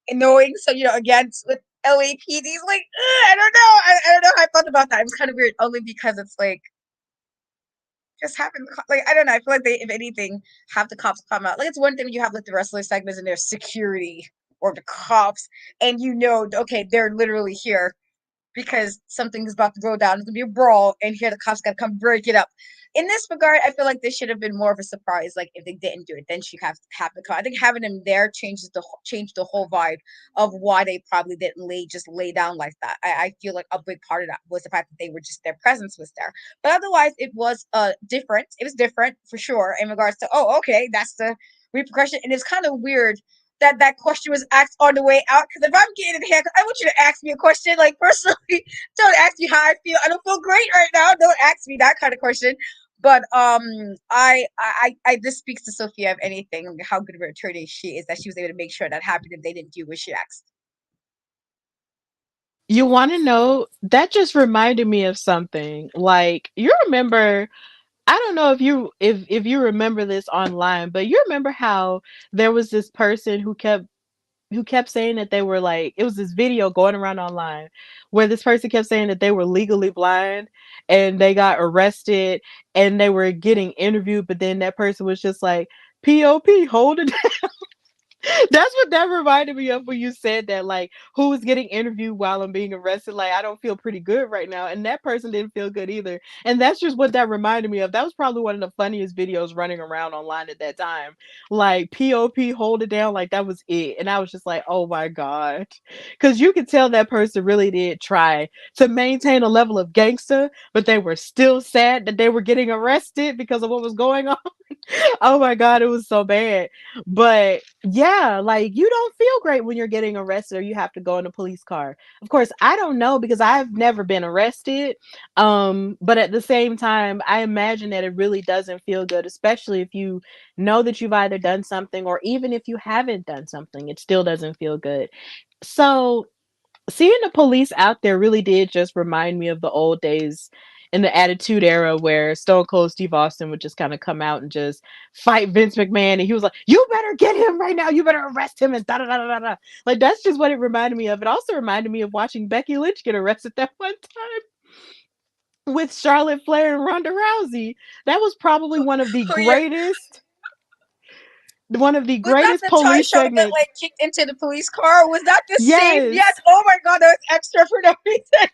and knowing, so, against with LAPD's, like, I don't know. I don't know how I felt about that. It was kind of weird, only because it's like, just having, like, I don't know. I feel like they, if anything, have the cops come out. Like, it's one thing when you have like the wrestler segments and there's security or the cops, and okay, they're literally here because something's about to go down. It's gonna be a brawl, and here the cops gotta come break it up. In this regard, I feel like this should have been more of a surprise. Like, if they didn't do it, then she have the car. I think having them there changed the whole vibe of why they probably didn't lay down like that. I feel like a big part of that was the fact that they were just, their presence was there. But otherwise, it was different. It was different for sure in regards to, oh, okay, that's the repercussion. And it's kind of weird that question was asked on the way out. Because if I'm getting in here, I want you to ask me a question. Like, personally, don't ask me how I feel. I don't feel great right now. Don't ask me that kind of question. But I this speaks to Sophia, if anything, how good of an attorney she is, that she was able to make sure that happened and they didn't do what she asked. You want to know? That just reminded me of something. Like, you remember, I don't know if you remember this online, but you remember how there was this person who kept saying that they were like, it was this video going around online where this person kept saying that they were legally blind and they got arrested and they were getting interviewed, but then that person was just like, POP, hold it. That's what that reminded me of when you said that, like, who was getting interviewed while I'm being arrested? Like, I don't feel pretty good right now. And that person didn't feel good either. And that's just what that reminded me of. That was probably one of the funniest videos running around online at that time. Like, POP, hold it down. Like, that was it. And I was just like, oh my God. Because you could tell that person really did try to maintain a level of gangster, but they were still sad that they were getting arrested because of what was going on. Oh my God, it was so bad. But yeah, like, you don't feel great when you're getting arrested or you have to go in a police car. Of course, I don't know because I've never been arrested. But at the same time, I imagine that it really doesn't feel good, especially if you know that you've either done something or even if you haven't done something, it still doesn't feel good. So seeing the police out there really did just remind me of the old days in the Attitude Era where Stone Cold Steve Austin would just kind of come out and just fight Vince McMahon, and he was like, "You better get him right now. You better arrest him." And da da da da da. Like, that's just what it reminded me of. It also reminded me of watching Becky Lynch get arrested that one time with Charlotte Flair and Ronda Rousey. That was probably Oh yeah, one of the was that greatest the tie police shot that segments. like kicked into the police car? Was that the same? Yes. Yes. Oh my God, that was extra for no reason.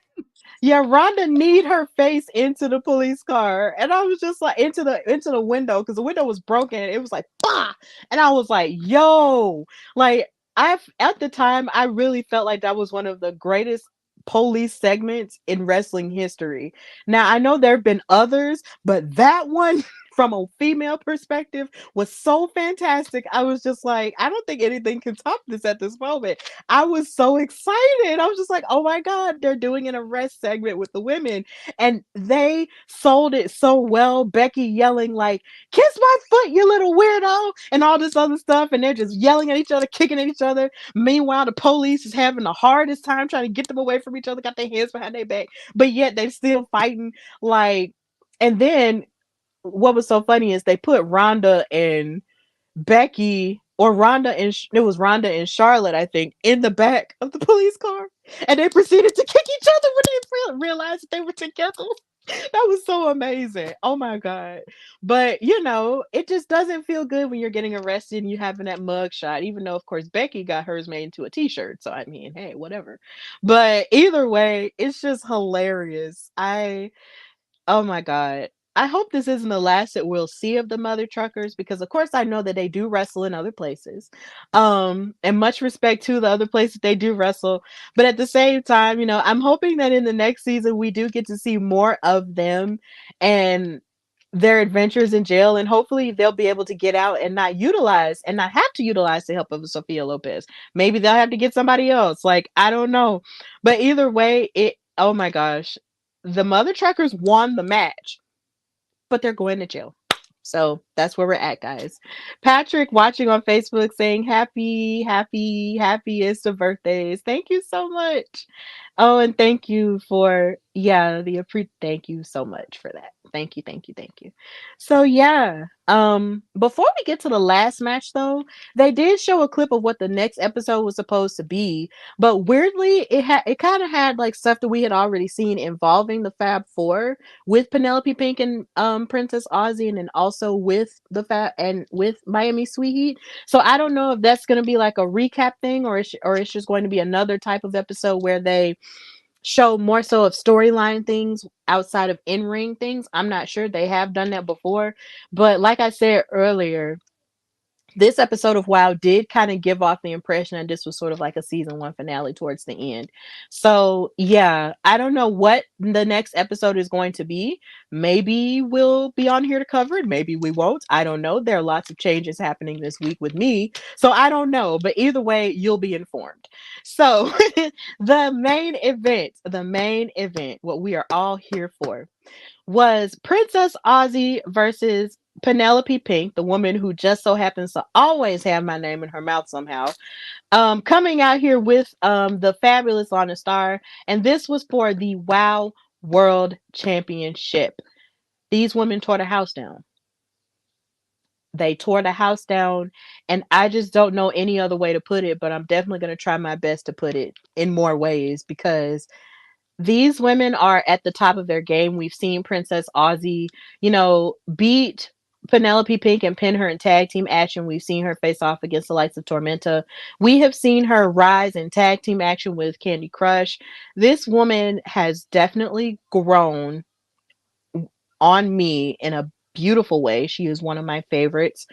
Yeah, Rhonda kneed her face into the police car, and I was just like into the window because the window was broken. It was like bah, and I was like, "Yo!" Like I at the time, I really felt like that was one of the greatest police segments in wrestling history. Now I know there have been others, but that one from a female perspective was so fantastic. I was just like, I don't think anything can top this at this moment. I was so excited. I was just like, oh my God, they're doing an arrest segment with the women. And they sold it so well. Becky yelling, like, kiss my foot, you little weirdo, and all this other stuff. And they're just yelling at each other, kicking at each other. Meanwhile, the police is having the hardest time trying to get them away from each other, got their hands behind their back, but yet they're still fighting. Like, and then what was so funny is they put Rhonda and Becky or Rhonda and it was Rhonda and Charlotte, I think, in the back of the police car, and they proceeded to kick each other when they realized that they were together. That was so amazing. Oh my God. But it just doesn't feel good when you're getting arrested and you having that mug shot, even though of course Becky got hers made into a t-shirt. So I mean, hey, whatever. But either way, it's just hilarious. Oh my God. I hope this isn't the last that we'll see of the mother truckers because of course I know that they do wrestle in other places. And much respect to the other places they do wrestle. But at the same time, I'm hoping that in the next season we do get to see more of them and their adventures in jail, and hopefully they'll be able to get out and not have to utilize the help of Sophia Lopez. Maybe they'll have to get somebody else. Like, I don't know. But either way, oh my gosh, the mother truckers won the match, but they're going to jail. So that's where we're at, guys. Patrick watching on Facebook saying happy, happy, happiest of birthdays. Thank you so much. Oh, and thank you for thank you so much for that. Thank you, thank you, thank you. So yeah. Before we get to the last match though, they did show a clip of what the next episode was supposed to be, but weirdly it kind of had like stuff that we had already seen involving the Fab Four with Penelope Pink and Princess Aussie, and then also with the Fat and with Miami Sweet Heat. So I don't know if that's going to be like a recap thing, or it's just going to be another type of episode where they show more so of storyline things outside of in-ring things. I'm not sure. They have done that before, but like I said earlier, this episode of WoW did kind of give off the impression that this was sort of like a season 1 finale towards the end. So yeah, I don't know what the next episode is going to be. Maybe we'll be on here to cover it. Maybe we won't. I don't know. There are lots of changes happening this week with me. So I don't know. But either way, you'll be informed. So the main event, what we are all here for, was Princess Aussie versus Penelope Pink, the woman who just so happens to always have my name in her mouth somehow, coming out here with the fabulous Lana Star, and this was for the WoW World Championship. These women tore the house down. They tore the house down, and I just don't know any other way to put it, but I'm definitely going to try my best to put it in more ways because these women are at the top of their game. We've seen Princess Aussie, beat Penelope Pink and pin her in tag team action. We've seen her face off against the likes of Tormenta. We have seen her rise in tag team action with Candy Crush. This woman has definitely grown on me in a beautiful way. She is one of my favorites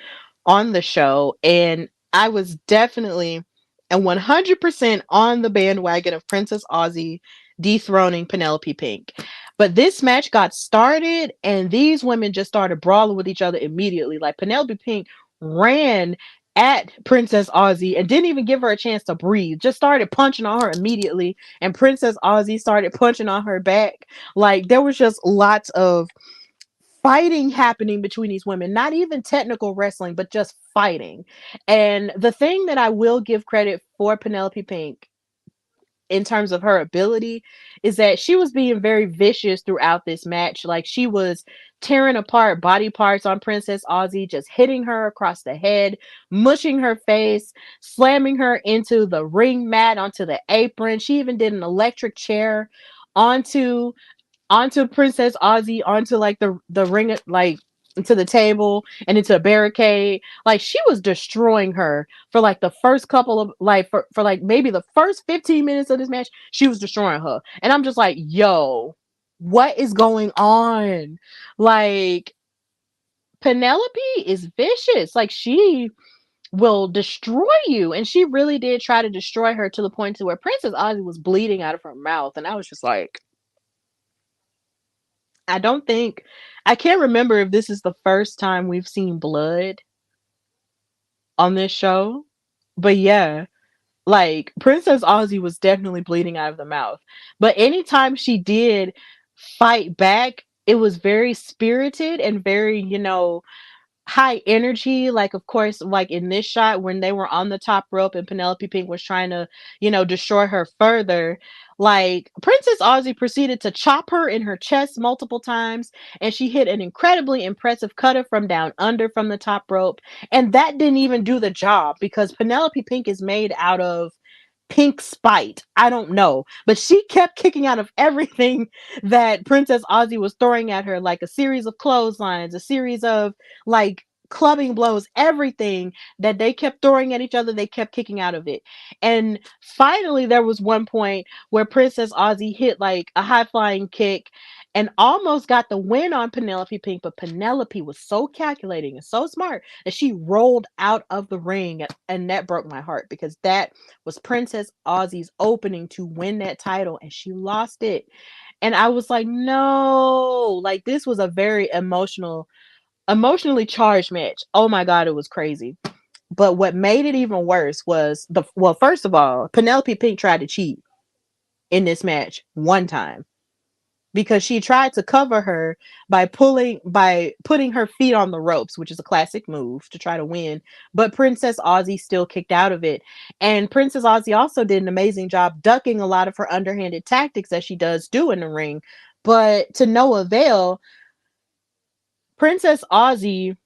on the show, and I was definitely and 100% on the bandwagon of Princess Aussie dethroning Penelope Pink. But this match got started, and these women just started brawling with each other immediately. Like, Penelope Pink ran at Princess Aussie and didn't even give her a chance to breathe. Just started punching on her immediately, and Princess Aussie started punching on her back. Like, there was just lots of fighting happening between these women, not even technical wrestling, but just fighting. And the thing that I will give credit for Penelope Pink in terms of her ability is that she was being very vicious throughout this match. Like, she was tearing apart body parts on Princess Aussie, just hitting her across the head, mushing her face, slamming her into the ring mat, onto the apron. She even did an electric chair onto Princess Aussie, onto like the ring, like into the table and into a barricade. Like, she was destroying her for like the first couple of like for like maybe the first 15 minutes of this match. She was destroying her, and I'm just like, yo, what is going on? Like, Penelope is vicious. Like, she will destroy you, and she really did try to destroy her to the point to where Princess Aussie was bleeding out of her mouth, and I was just like, I don't think, I can't remember if this is the first time we've seen blood on this show, but yeah, like, Princess Aussie was definitely bleeding out of the mouth. But anytime she did fight back, it was very spirited and very, high energy. Like, of course, like in this shot when they were on the top rope and Penelope Pink was trying to, destroy her further, like, Princess Aussie proceeded to chop her in her chest multiple times, and she hit an incredibly impressive cutter from down under from the top rope, and that didn't even do the job because Penelope Pink is made out of pink spite. I don't know. But she kept kicking out of everything that Princess Aussie was throwing at her, like a series of clotheslines, a series of like clubbing blows, everything that they kept throwing at each other, they kept kicking out of it. And finally, there was one point where Princess Aussie hit like a high flying kick and almost got the win on Penelope Pink, but Penelope was so calculating and so smart that she rolled out of the ring, and that broke my heart because that was Princess Aussie's opening to win that title, and she lost it. And I was like, no, like, this was a very emotionally charged match. Oh my God, it was crazy. But what made it even worse was first of all, Penelope Pink tried to cheat in this match one time because she tried to cover her by putting her feet on the ropes, which is a classic move to try to win. But Princess Aussie still kicked out of it. And Princess Aussie also did an amazing job ducking a lot of her underhanded tactics that she does do in the ring. But to no avail, Princess Aussie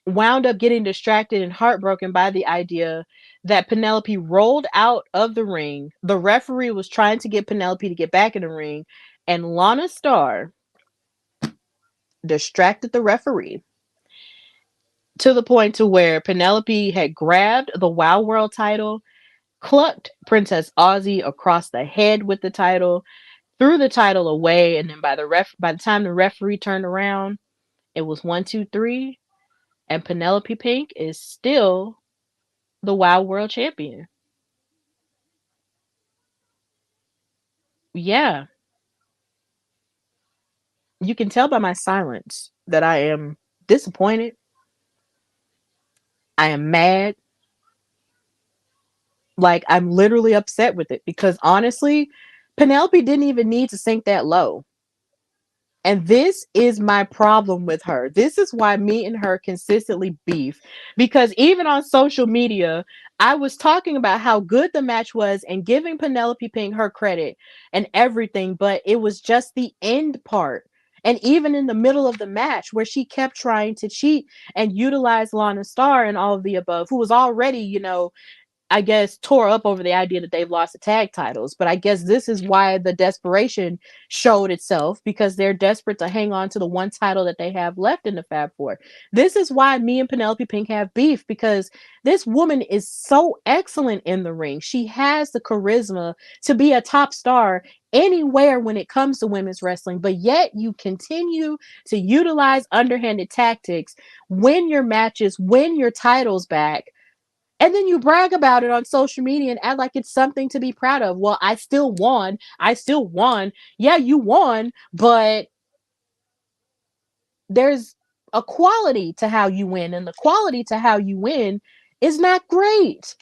wound up getting distracted and heartbroken by the idea that Penelope rolled out of the ring. The referee was trying to get Penelope to get back in the ring, and Lana Starr distracted the referee to the point to where Penelope had grabbed the Wow World title, clucked Princess Aussie across the head with the title, threw the title away, and then by the time the referee turned around, it was 1, 2, 3, and Penelope Pink is still the Wow World champion. Yeah, you can tell by my silence that I am disappointed. I am mad. Like, I'm literally upset with it because honestly, Penelope didn't even need to sink that low. And this is my problem with her. This is why me and her consistently beef. Because even on social media, I was talking about how good the match was and giving Penelope Pink her credit and everything, but it was just the end part. And even in the middle of the match, where she kept trying to cheat and utilize Lana Starr and all of the above, who was already, I guess, tore up over the idea that they've lost the tag titles. But I guess this is why the desperation showed itself, because they're desperate to hang on to the one title that they have left in the Fab Four. This is why me and Penelope Pink have beef, because this woman is so excellent in the ring. She has the charisma to be a top star anywhere when it comes to women's wrestling, but yet you continue to utilize underhanded tactics, win your matches, win your titles back, and then you brag about it on social media and act like it's something to be proud of. Well, I still won. I still won. Yeah, you won, but there's a quality to how you win, and the quality to how you win is not great.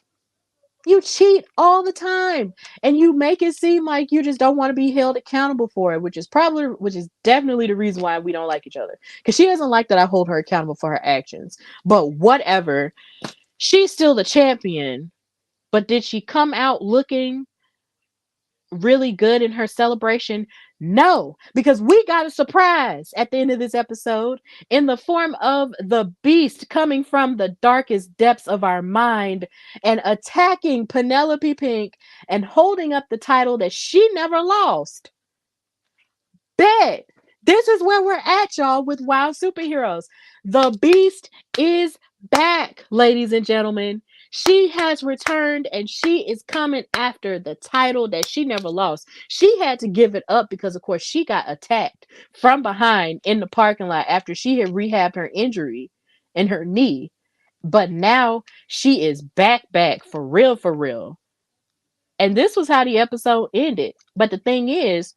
You cheat all the time, and you make it seem like you just don't want to be held accountable for it, which is definitely the reason why we don't like each other. Because she doesn't like that I hold her accountable for her actions. But whatever. She's still the champion. But did she come out looking really good in her celebration? No, because we got a surprise at the end of this episode in the form of the Beast coming from the darkest depths of our mind and attacking Penelope Pink and holding up the title that she never lost. Bet. This is where we're at, y'all, with Wild Superheroes. The Beast is back, ladies and gentlemen. She has returned and she is coming after the title that she never lost. She had to give it up because, of course, she got attacked from behind in the parking lot after she had rehabbed her injury in her knee. But now she is back for real, for real. And this was how the episode ended. But the thing is,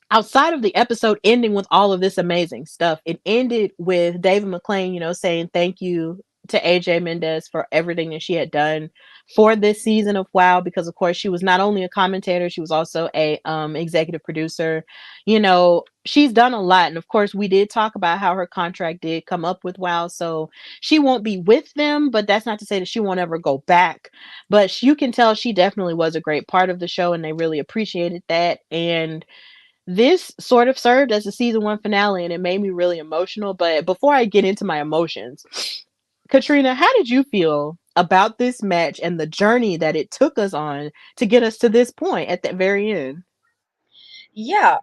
outside of the episode ending with all of this amazing stuff, it ended with David McClain, saying thank you to AJ Mendez for everything that she had done for this season of WoW, because of course she was not only a commentator, she was also a executive producer. She's done a lot, and of course we did talk about how her contract did come up with WoW, so she won't be with them, but that's not to say that she won't ever go back. But you can tell she definitely was a great part of the show, and they really appreciated that. And this sort of served as a season 1 finale, and it made me really emotional. But before I get into my emotions, Katrina, how did you feel about this match and the journey that it took us on to get us to this point at the very end? Yeah.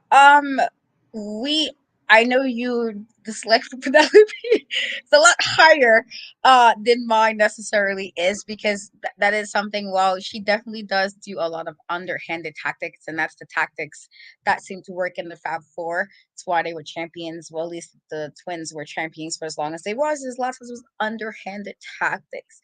We I know you dislike Penelope. It's a lot higher than mine necessarily is, because that is something. Well, she definitely does do a lot of underhanded tactics, and that's the tactics that seem to work in the Fab Four. It's why they were champions. Well, at least the twins were champions for as long as they was. His last was underhanded tactics.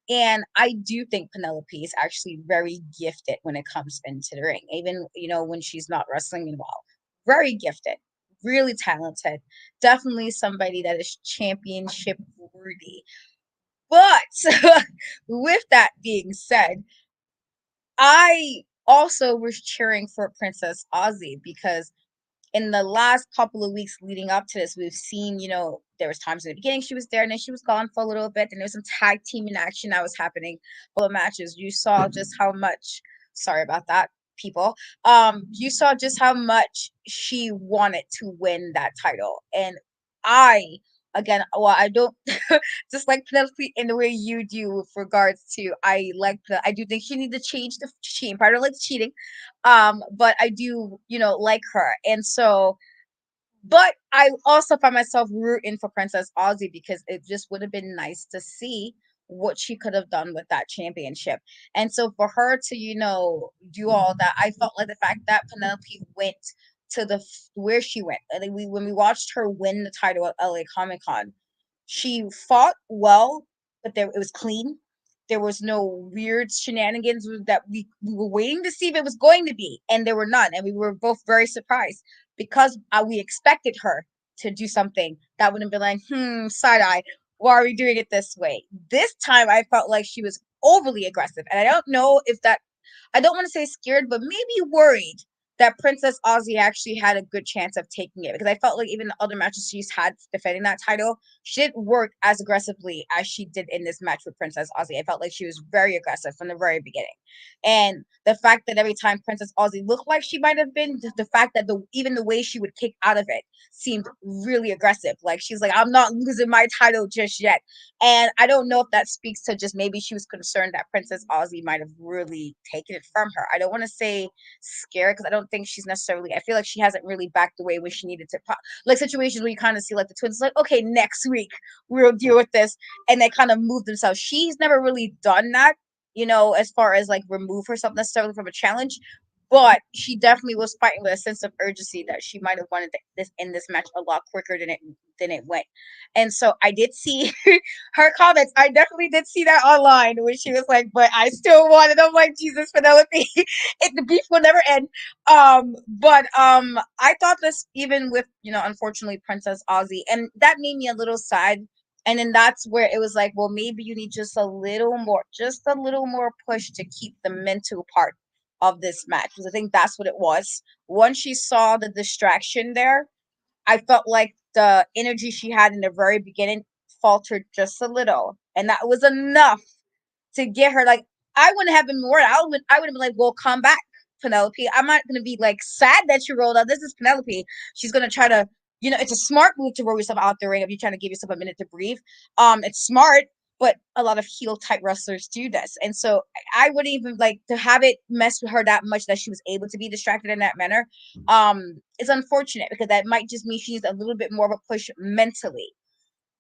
And I do think Penelope is actually very gifted when it comes into the ring. Even, when she's not wrestling involved. Very gifted, really talented. Definitely somebody that is championship worthy. But with that being said, I also was cheering for Princess Aussie, because in the last couple of weeks leading up to this, we've seen, there was times in the beginning she was there, and then she was gone for a little bit. And there was some tag team in action that was happening. Full of matches. You saw just how much. Sorry about that, people. You saw just how much she wanted to win that title, and I. Again, well, I don't just like Penelope in the way you do with regards to I do think she needs to change the cheating part. I don't like cheating, but I do, like her. And so, but I also find myself rooting for Princess Aussie, because it just would have been nice to see what she could have done with that championship. And so for her to, do all that, I felt like the fact that Penelope went to where she went. I think when we watched her win the title at LA Comic Con, she fought well, but it was clean. There was no weird shenanigans that we were waiting to see if it was going to be, and there were none. And we were both very surprised, because we expected her to do something that would have been like, side eye, why are we doing it this way? This time I felt like she was overly aggressive. And I don't know if that, I don't want to say scared, but maybe worried that Princess Aussie actually had a good chance of taking it, because I felt like even the other matches she's had defending that title, she didn't work as aggressively as she did in this match with Princess Aussie. I felt like she was very aggressive from the very beginning. And the fact that every time Princess Aussie looked like she might have been, the fact that even the way she would kick out of it seemed really aggressive. Like, she's like, I'm not losing my title just yet. And I don't know if that speaks to just maybe she was concerned that Princess Aussie might have really taken it from her. I don't want to say scared, because I don't think she's necessarily, I feel like she hasn't really backed away when she needed to. Like situations where you kind of see like the twins, like, okay, next week we'll deal with this. And they kind of move themselves. She's never really done that, as far as like remove herself necessarily from a challenge. But she definitely was fighting with a sense of urgency that she might have wanted this in this match a lot quicker than it went. And so I did see her comments. I definitely did see that online, where she was like, "But I still want it." I'm like, Jesus, Penelope, the beef will never end. But I thought this, even with, unfortunately, Princess Aussie, and that made me a little sad. And then that's where it was like, well, maybe you need just a little more push to keep the mental part of this match, because I think that's what it was. Once she saw the distraction there, I felt like the energy she had in the very beginning faltered just a little, and that was enough to get her. Like, I wouldn't have been more. I would have been like, well, come back, Penelope. I'm not gonna be like sad that you rolled out. This is Penelope. She's gonna try to, it's a smart move to roll yourself out the ring if you're trying to give yourself a minute to breathe. It's smart. but a lot of heel type wrestlers do this. And so I wouldn't even like to have it mess with her that much that she was able to be distracted in that manner. It's unfortunate because that might just mean she needs a little bit more of a push mentally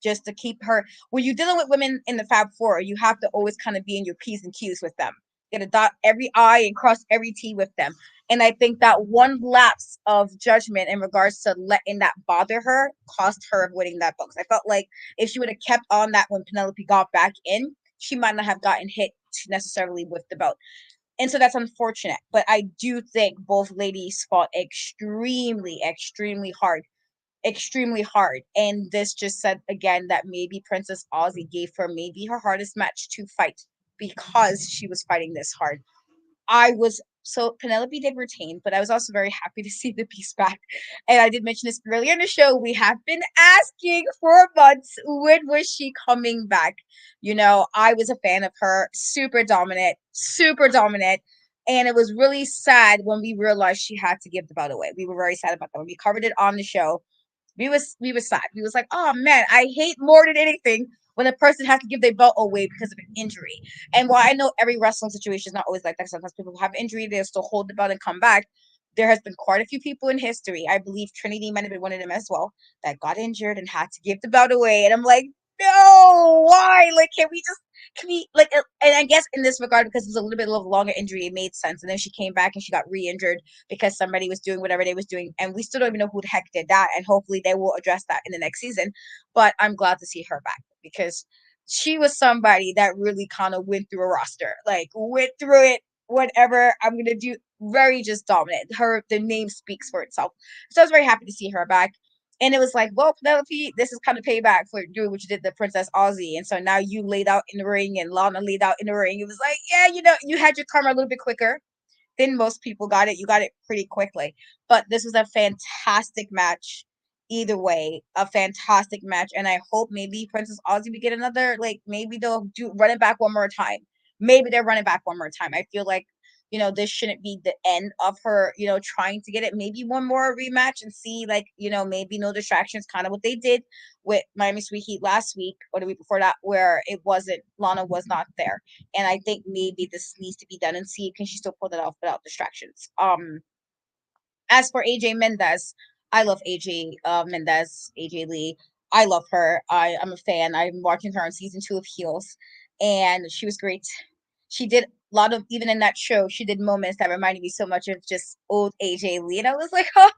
just to keep her. When you're dealing with women in the Fab Four, you have to always kind of be in your P's and Q's with them. You gotta dot every I and cross every T with them. And I think that one lapse of judgment in regards to letting that bother her cost her winning that box. I felt like if she would have kept on that when Penelope got back in, she might not have gotten hit necessarily with the belt. And so that's unfortunate. But I do think both ladies fought extremely, extremely hard. And this just said again that maybe Princess Aussie gave her maybe her hardest match to fight because she was fighting this hard. I was so Penelope did retain, but I was also very happy to see the Beast back. And I did mention this earlier in the show. We have been asking for months when was she coming back. You know, I was a fan of her, super dominant, super dominant. And it was really sad when we realized she had to give the belt away. We were very sad about that. When we covered it on the show, we was sad. We was like, oh man, I hate more than anything when a person has to give their belt away because of an injury. And while I know every wrestling situation is not always like that, sometimes people have injury, they still hold the belt and come back. There has been quite a few people in history. I believe Trinity might have been one of them as well that got injured and had to give the belt away. And I'm like, no, why? Like, can we like? And I guess in this regard, because it was a little bit of a longer injury, it made sense. And then she came back and she got re-injured because somebody was doing whatever they was doing, and we still don't even know who the heck did that. And hopefully they will address that in the next season. But I'm glad to see her back because she was somebody that really kind of went through a roster, like went through it. Whatever I'm gonna do, very just dominant. The name speaks for itself. So I was very happy to see her back. And it was like, well, Penelope, this is kind of payback for doing what you did to Princess Aussie. And so now you laid out in the ring and Lana laid out in the ring. It was like, yeah, you had your karma a little bit quicker than most people got it. You got it pretty quickly. But this was a fantastic match. Either way, a fantastic match. And I hope maybe Princess Aussie we get another, like maybe they'll do run it back one more time. Maybe they're running back one more time. I feel like, this shouldn't be the end of her, trying to get it. Maybe one more rematch and see, like, maybe no distractions, kind of what they did with Miami Sweet Heat last week or the week before that, where Lana was not there. And I think maybe this needs to be done and see can she still pull that off without distractions. As for AJ Mendez, I love AJ Mendez, AJ Lee. I love her. I'm a fan. I'm watching her on season 2 of Heels, and she was great. She did a lot of, even in that show, she did moments that reminded me so much of just old AJ Lee. And I was like, oh,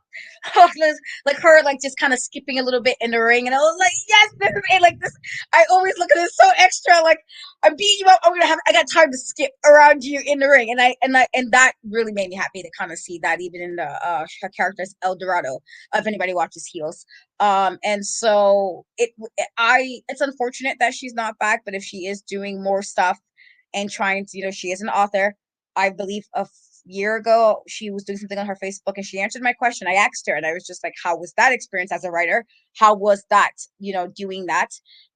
like her, like just kind of skipping a little bit in the ring. And I was like, yes, this is it. Like this, I always look at it so extra. Like I'm beating you up. I got time to skip around you in the ring. And that really made me happy to kind of see that even in the her character's El Dorado, if anybody watches Heels. And so it's unfortunate that she's not back, but if she is doing more stuff and trying to, she is an author. I believe a year ago she was doing something on her Facebook and she answered my question. I asked her and I was just like, how was that experience as a writer? How was that, doing that?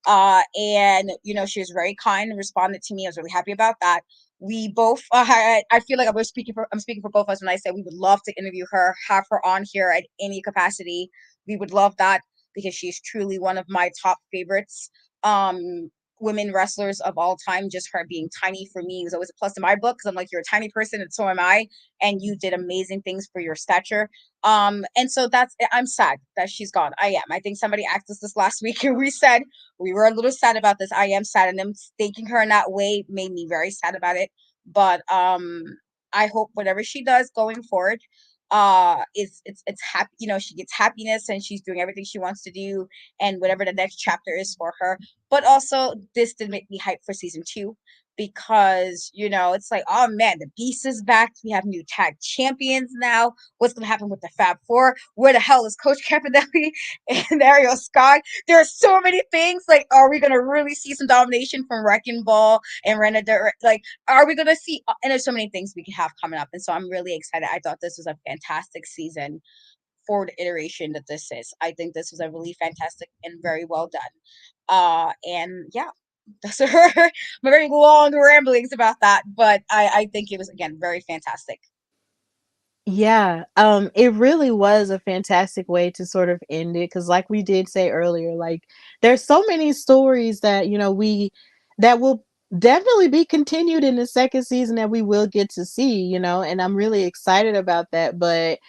And she was very kind and responded to me. I was really happy about that. We both I feel like I'm speaking for both of us when I say we would love to interview her, have her on here at any capacity. We would love that because she's truly one of my top favorites. Women wrestlers of all time. Just her being tiny for me was always a plus in my book because I'm like, you're a tiny person and so am I, and you did amazing things for your stature. And so I'm sad that she's gone. I think somebody asked us this last week and we said we were a little sad about this. I am sad, and them thanking her in that way made me very sad about it. But I hope whatever she does going forward, it's happy, she gets happiness and she's doing everything she wants to do and whatever the next chapter is for her. But also this did make me hyped for season 2 because it's like, oh man, the Beast is back. We have new tag champions now. What's gonna happen with the Fab Four? Where the hell is Coach Campanelli and Ariel Scott? There are so many things. Like, are we gonna really see some domination from Wrecking Ball and Renata? Like, are we gonna see? And there's so many things we can have coming up, and so I'm really excited. I thought this was a fantastic season for the iteration that this is. I think this was a really fantastic and very well done. And yeah, those are my very long ramblings about that, but I think it was again very fantastic. Yeah, it really was a fantastic way to sort of end it because, like we did say earlier, like there's so many stories that we that will definitely be continued in the second season that we will get to see, and I'm really excited about that. But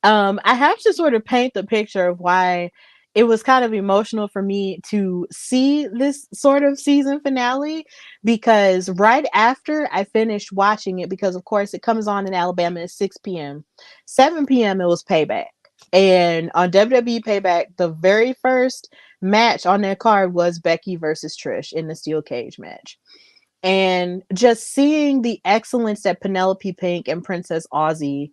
I have to sort of paint the picture of why it was kind of emotional for me to see this sort of season finale, because right after I finished watching it, because of course it comes on in Alabama at 6 p.m., 7 p.m. it was Payback. And on WWE Payback, the very first match on that card was Becky versus Trish in the steel cage match. And just seeing the excellence that Penelope Pink and Princess Aussie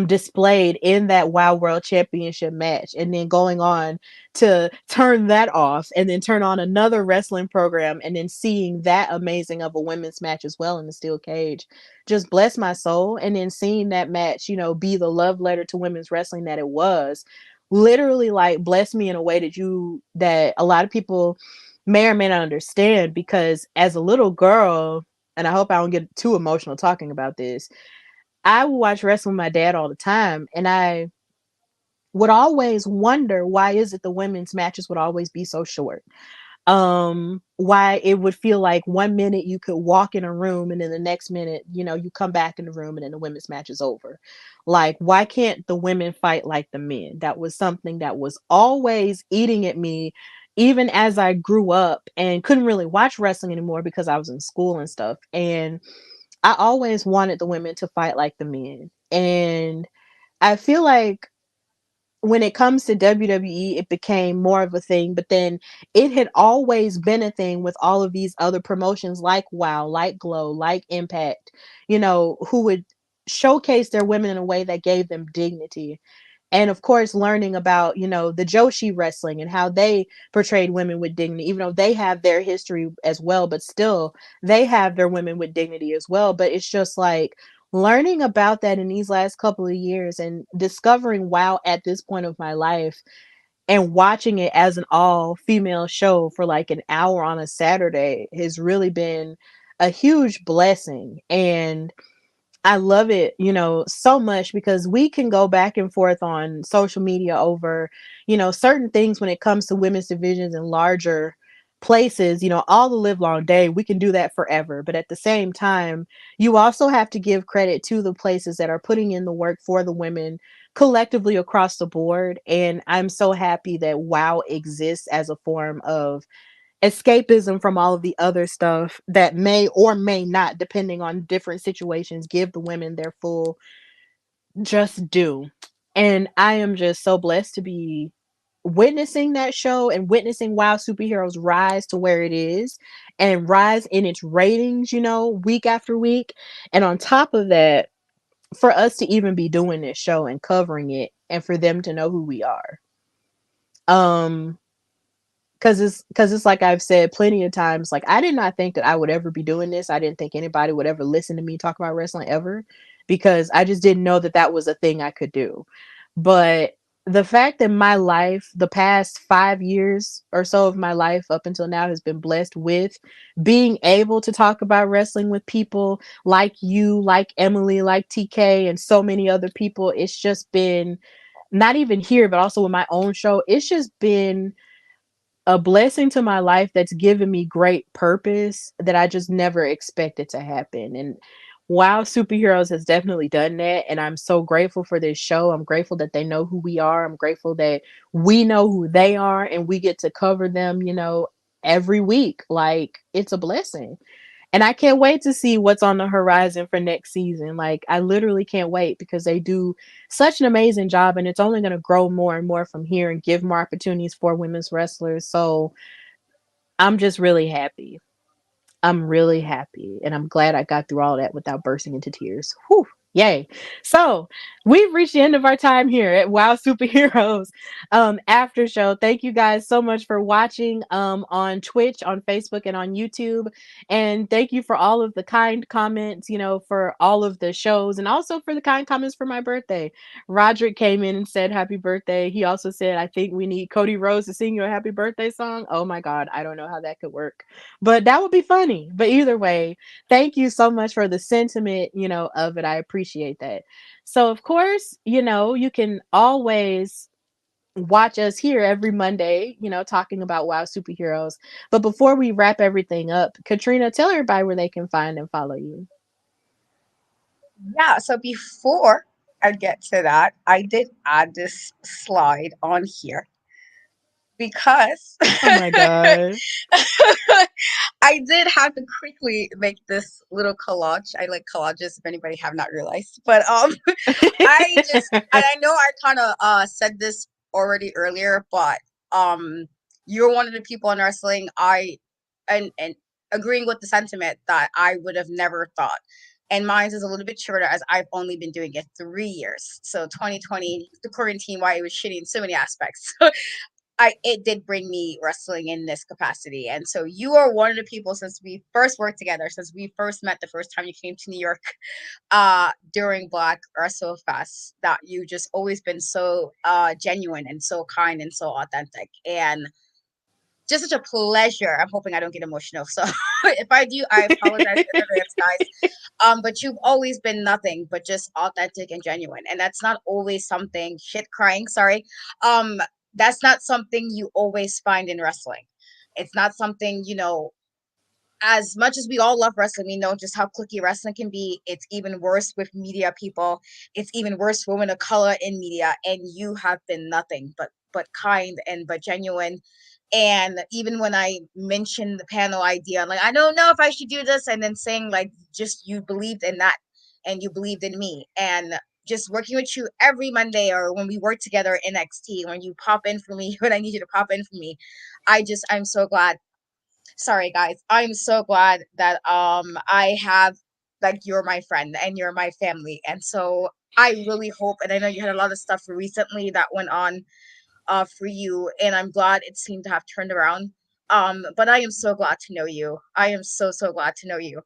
displayed in that Wild World Championship match, and then going on to turn that off and then turn on another wrestling program, and then seeing that amazing of a women's match as well in the steel cage, just bless my soul. And then seeing that match, be the love letter to women's wrestling that it was, literally like blessed me in a way that a lot of people may or may not understand. Because as a little girl, and I hope I don't get too emotional talking about this, I would watch wrestling with my dad all the time, and I would always wonder, why is it the women's matches would always be so short? Why it would feel like 1 minute you could walk in a room, and then the next minute, you come back in the room and then the women's match is over. Like, why can't the women fight like the men? That was something that was always eating at me, even as I grew up and couldn't really watch wrestling anymore because I was in school and stuff. And I always wanted the women to fight like the men. And I feel like when it comes to WWE, it became more of a thing, but then it had always been a thing with all of these other promotions like WoW, like Glow, like Impact, who would showcase their women in a way that gave them dignity. And of course, learning about, the Joshi wrestling and how they portrayed women with dignity, even though they have their history as well, but still they have their women with dignity as well. But it's just like learning about that in these last couple of years and discovering WoW at this point of my life and watching it as an all female show for like an hour on a Saturday has really been a huge blessing. And I love it, so much, because we can go back and forth on social media over, certain things when it comes to women's divisions and larger places, all the live long day. We can do that forever. But at the same time, you also have to give credit to the places that are putting in the work for the women collectively across the board. And I'm so happy that WoW exists as a form of escapism from all of the other stuff that may or may not, depending on different situations, give the women their full just due. And I am just so blessed to be witnessing that show and witnessing WoW Superheroes rise to where it is and rise in its ratings, week after week. And on top of that, for us to even be doing this show and covering it, and for them to know who we are. Because it's like I've said plenty of times, like, I did not think that I would ever be doing this. I didn't think anybody would ever listen to me talk about wrestling ever, because I just didn't know that that was a thing I could do. But the fact that my life, the past 5 years or so of my life up until now, has been blessed with being able to talk about wrestling with people like you, like Emily, like TK, and so many other people, it's just been, not even here, but also with my own show, it's just been a blessing to my life that's given me great purpose that I just never expected to happen. And WoW Superheroes has definitely done that. And I'm so grateful for this show. I'm grateful that they know who we are. I'm grateful that we know who they are and we get to cover them, every week. Like, it's a blessing. And I can't wait to see what's on the horizon for next season. Like, I literally can't wait, because they do such an amazing job, and it's only going to grow more and more from here and give more opportunities for women's wrestlers. So I'm just really happy. I'm really happy, and I'm glad I got through all that without bursting into tears. Whew, yay. So we've reached the end of our time here at WoW Superheroes after show. Thank you guys so much for watching on Twitch, on Facebook, and on YouTube. And thank you for all of the kind comments, for all of the shows, and also for the kind comments for my birthday. Roderick came in and said happy birthday. He also said, I think we need Cody Rose to sing you a happy birthday song. Oh my God, I don't know how that could work, but that would be funny. But either way, thank you so much for the sentiment, of it. I appreciate that. So of course, you can always watch us here every Monday, talking about WoW superheroes. But before we wrap everything up, Katrina, tell everybody where they can find and follow you. Yeah, so before I get to that, I did add this slide on here because Oh my god. I did have to quickly make this little collage. I like collages if anybody have not realized. But I know I kind of said this already earlier, but you're one of the people in wrestling and agreeing with the sentiment that I would have never thought. And mine is a little bit shorter as I've only been doing it 3 years. So 2020, the quarantine, why it was shitty in so many aspects. It did bring me wrestling in this capacity. And so you are one of the people since we first worked together, since we first met the first time you came to New York during Black Wrestle Fest, that you just always been so genuine and so kind and so authentic. And just such a pleasure. I'm hoping I don't get emotional. So if I do, I apologize in advance, guys. But you've always been nothing but just authentic and genuine. And that's not always something shit crying, sorry. That's not something you always find in wrestling. It's not something, as much as we all love wrestling, we know just how clicky wrestling can be. It's even worse with media people. It's even worse for women of color in media. And you have been nothing but kind and but genuine. And even when I mentioned the panel idea, I'm like, I don't know if I should do this. And then saying like, just you believed in that and you believed in me. And just working with you every Monday or when we work together in NXT, when you pop in for me, when I need you to pop in for me, I'm so glad. Sorry guys, I'm so glad that I have, like, you're my friend and you're my family. And so I really hope, and I know you had a lot of stuff recently that went on for you, and I'm glad it seemed to have turned around. But I am so glad to know you. I am so glad to know you.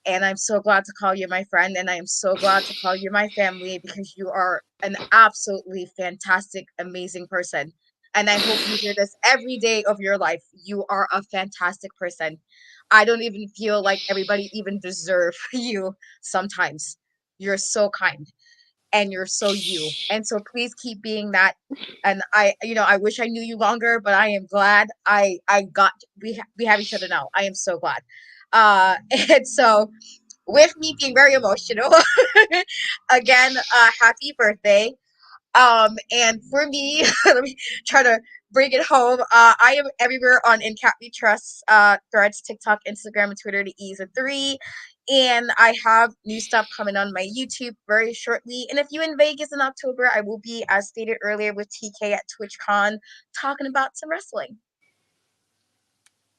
And I'm so glad to call you my friend, and I am so glad to call you my family because you are an absolutely fantastic, amazing person. And I hope you hear this every day of your life. You are a fantastic person. I don't even feel like everybody even deserve you sometimes. You're so kind and you're so you. And so please keep being that. And I wish I knew you longer, but I am glad we have each other now. I am so glad. And so with me being very emotional, again, happy birthday. And for me, let me try to bring it home. I am everywhere on In Cat We Trust, Threads, TikTok, Instagram, and Twitter. The E's a 3. And I have new stuff coming on my YouTube very shortly. And if you're in Vegas in October, I will be, as stated earlier, with TK at TwitchCon talking about some wrestling.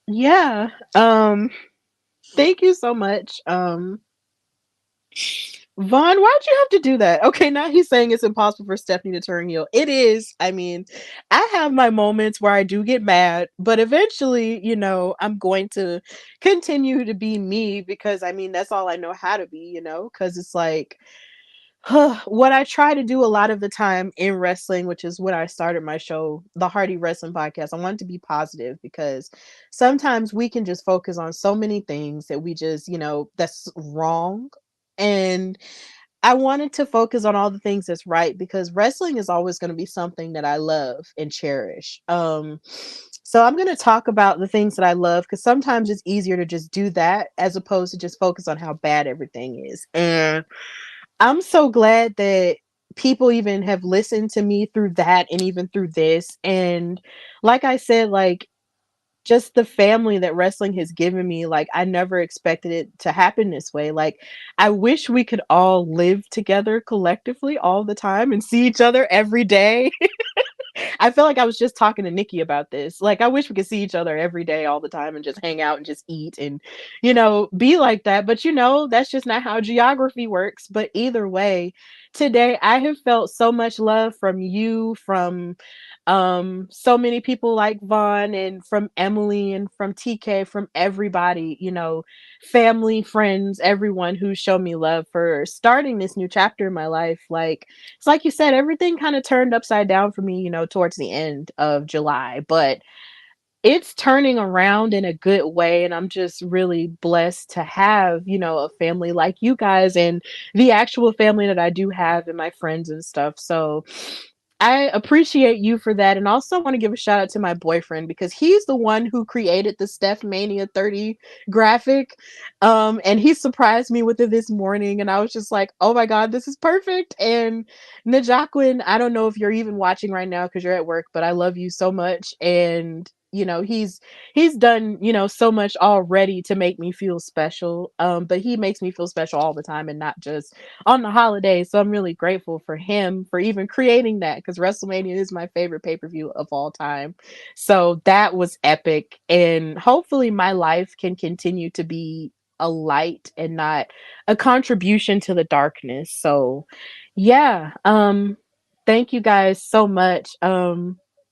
Yeah. Thank you so much. Vaughn, why'd you have to do that? Okay, now he's saying it's impossible for Stephanie to turn heel. It is. I mean, I have my moments where I do get mad, but eventually, I'm going to continue to be me because I mean, that's all I know how to be, because it's like, what I try to do a lot of the time in wrestling, which is when I started my show, the Hardy Wrestling Podcast, I wanted to be positive because sometimes we can just focus on so many things that we just, that's wrong. And I wanted to focus on all the things that's right because wrestling is always going to be something that I love and cherish. So I'm going to talk about the things that I love because sometimes it's easier to just do that as opposed to just focus on how bad everything is. And I'm so glad that people even have listened to me through that and even through this. And like I said, like just the family that wrestling has given me, like I never expected it to happen this way. Like I wish we could all live together collectively all the time and see each other every day. I feel like I was just talking to Nikki about this. Like, I wish we could see each other every day, all the time, and just hang out and just eat and, be like that. But, that's just not how geography works. But either way, today I have felt so much love from you, from so many people like Vaughn and from Emily and from TK, from everybody, family, friends, everyone who showed me love for starting this new chapter in my life. Like, it's like you said, everything kind of turned upside down for me, towards the end of July, but it's turning around in a good way. And I'm just really blessed to have, a family like you guys and the actual family that I do have and my friends and stuff. So I appreciate you for that. And also want to give a shout out to my boyfriend because he's the one who created the Steph Mania 30 graphic. And he surprised me with it this morning. And I was just like, oh my God, this is perfect. And Najaquin, I don't know if you're even watching right now because you're at work, but I love you so much. And he's done so much already to make me feel special, but he makes me feel special all the time and not just on the holidays. So I'm really grateful for him for even creating that because WrestleMania is my favorite pay-per-view of all time. So that was epic, and hopefully my life can continue to be a light and not a contribution to the darkness. So yeah, thank you guys so much.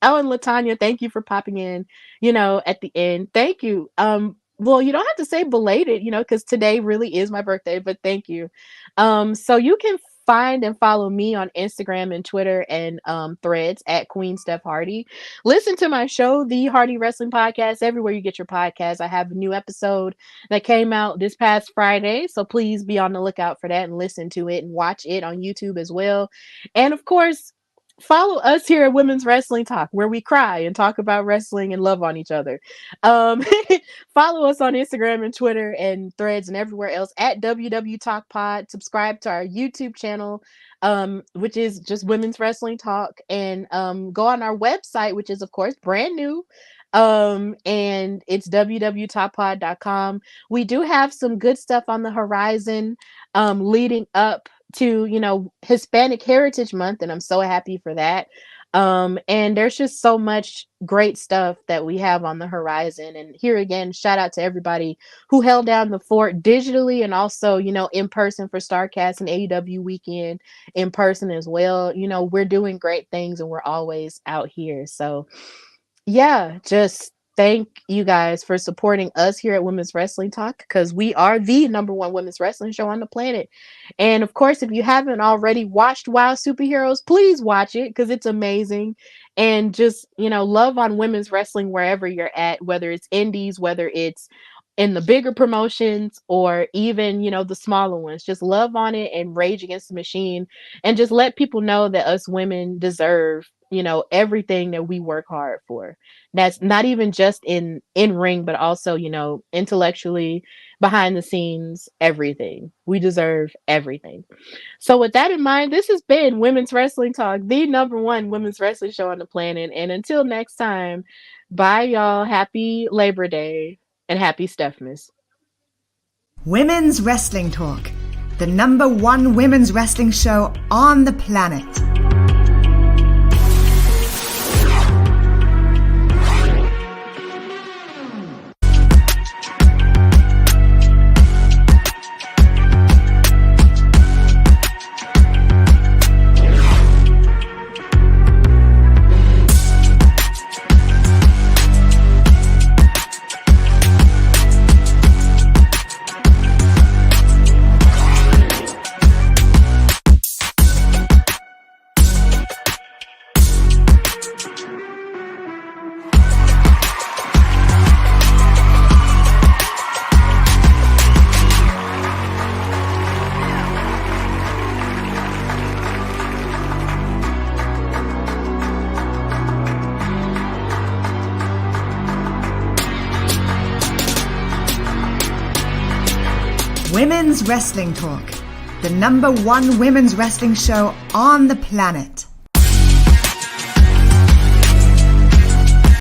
Oh, and Latanya, thank you for popping in, at the end. Thank you. Well, you don't have to say belated, because today really is my birthday, but thank you. So you can find and follow me on Instagram and Twitter and Threads at Queen Steph Hardy. Listen to my show, The Hardy Wrestling Podcast, everywhere you get your podcast. I have a new episode that came out this past Friday, so please be on the lookout for that and listen to it and watch it on YouTube as well. And of course, follow us here at Women's Wrestling Talk, where we cry and talk about wrestling and love on each other. Follow us on Instagram and Twitter and Threads and everywhere else at WW Talk Pod. Subscribe to our YouTube channel, which is just Women's Wrestling Talk, and go on our website, which is of course brand new. And it's www.talkpod.com. We do have some good stuff on the horizon, leading up to Hispanic Heritage Month, and I'm so happy for that. And there's just so much great stuff that we have on the horizon. And here again, shout out to everybody who held down the fort digitally and also in person for Starrcast and AEW weekend in person as well. We're doing great things and we're always out here. So yeah, just thank you guys for supporting us here at Women's Wrestling Talk, because we are the #1 women's wrestling show on the planet. And of course, if you haven't already watched Wild Superheroes, please watch it because it's amazing. And just, love on women's wrestling wherever you're at, whether it's indies, whether it's in the bigger promotions or even, the smaller ones. Just love on it and Rage Against the Machine, and just let people know that us women deserve everything that we work hard for. That's not even just in ring, but also intellectually, behind the scenes, everything. We deserve everything. So with that in mind, this has been Women's Wrestling Talk, the #1 women's wrestling show on the planet. And until next time, bye y'all. Happy Labor Day and happy Stephmas. Women's Wrestling Talk, the #1 women's wrestling show on the planet. Women's Wrestling Talk, the #1 women's wrestling show on the planet.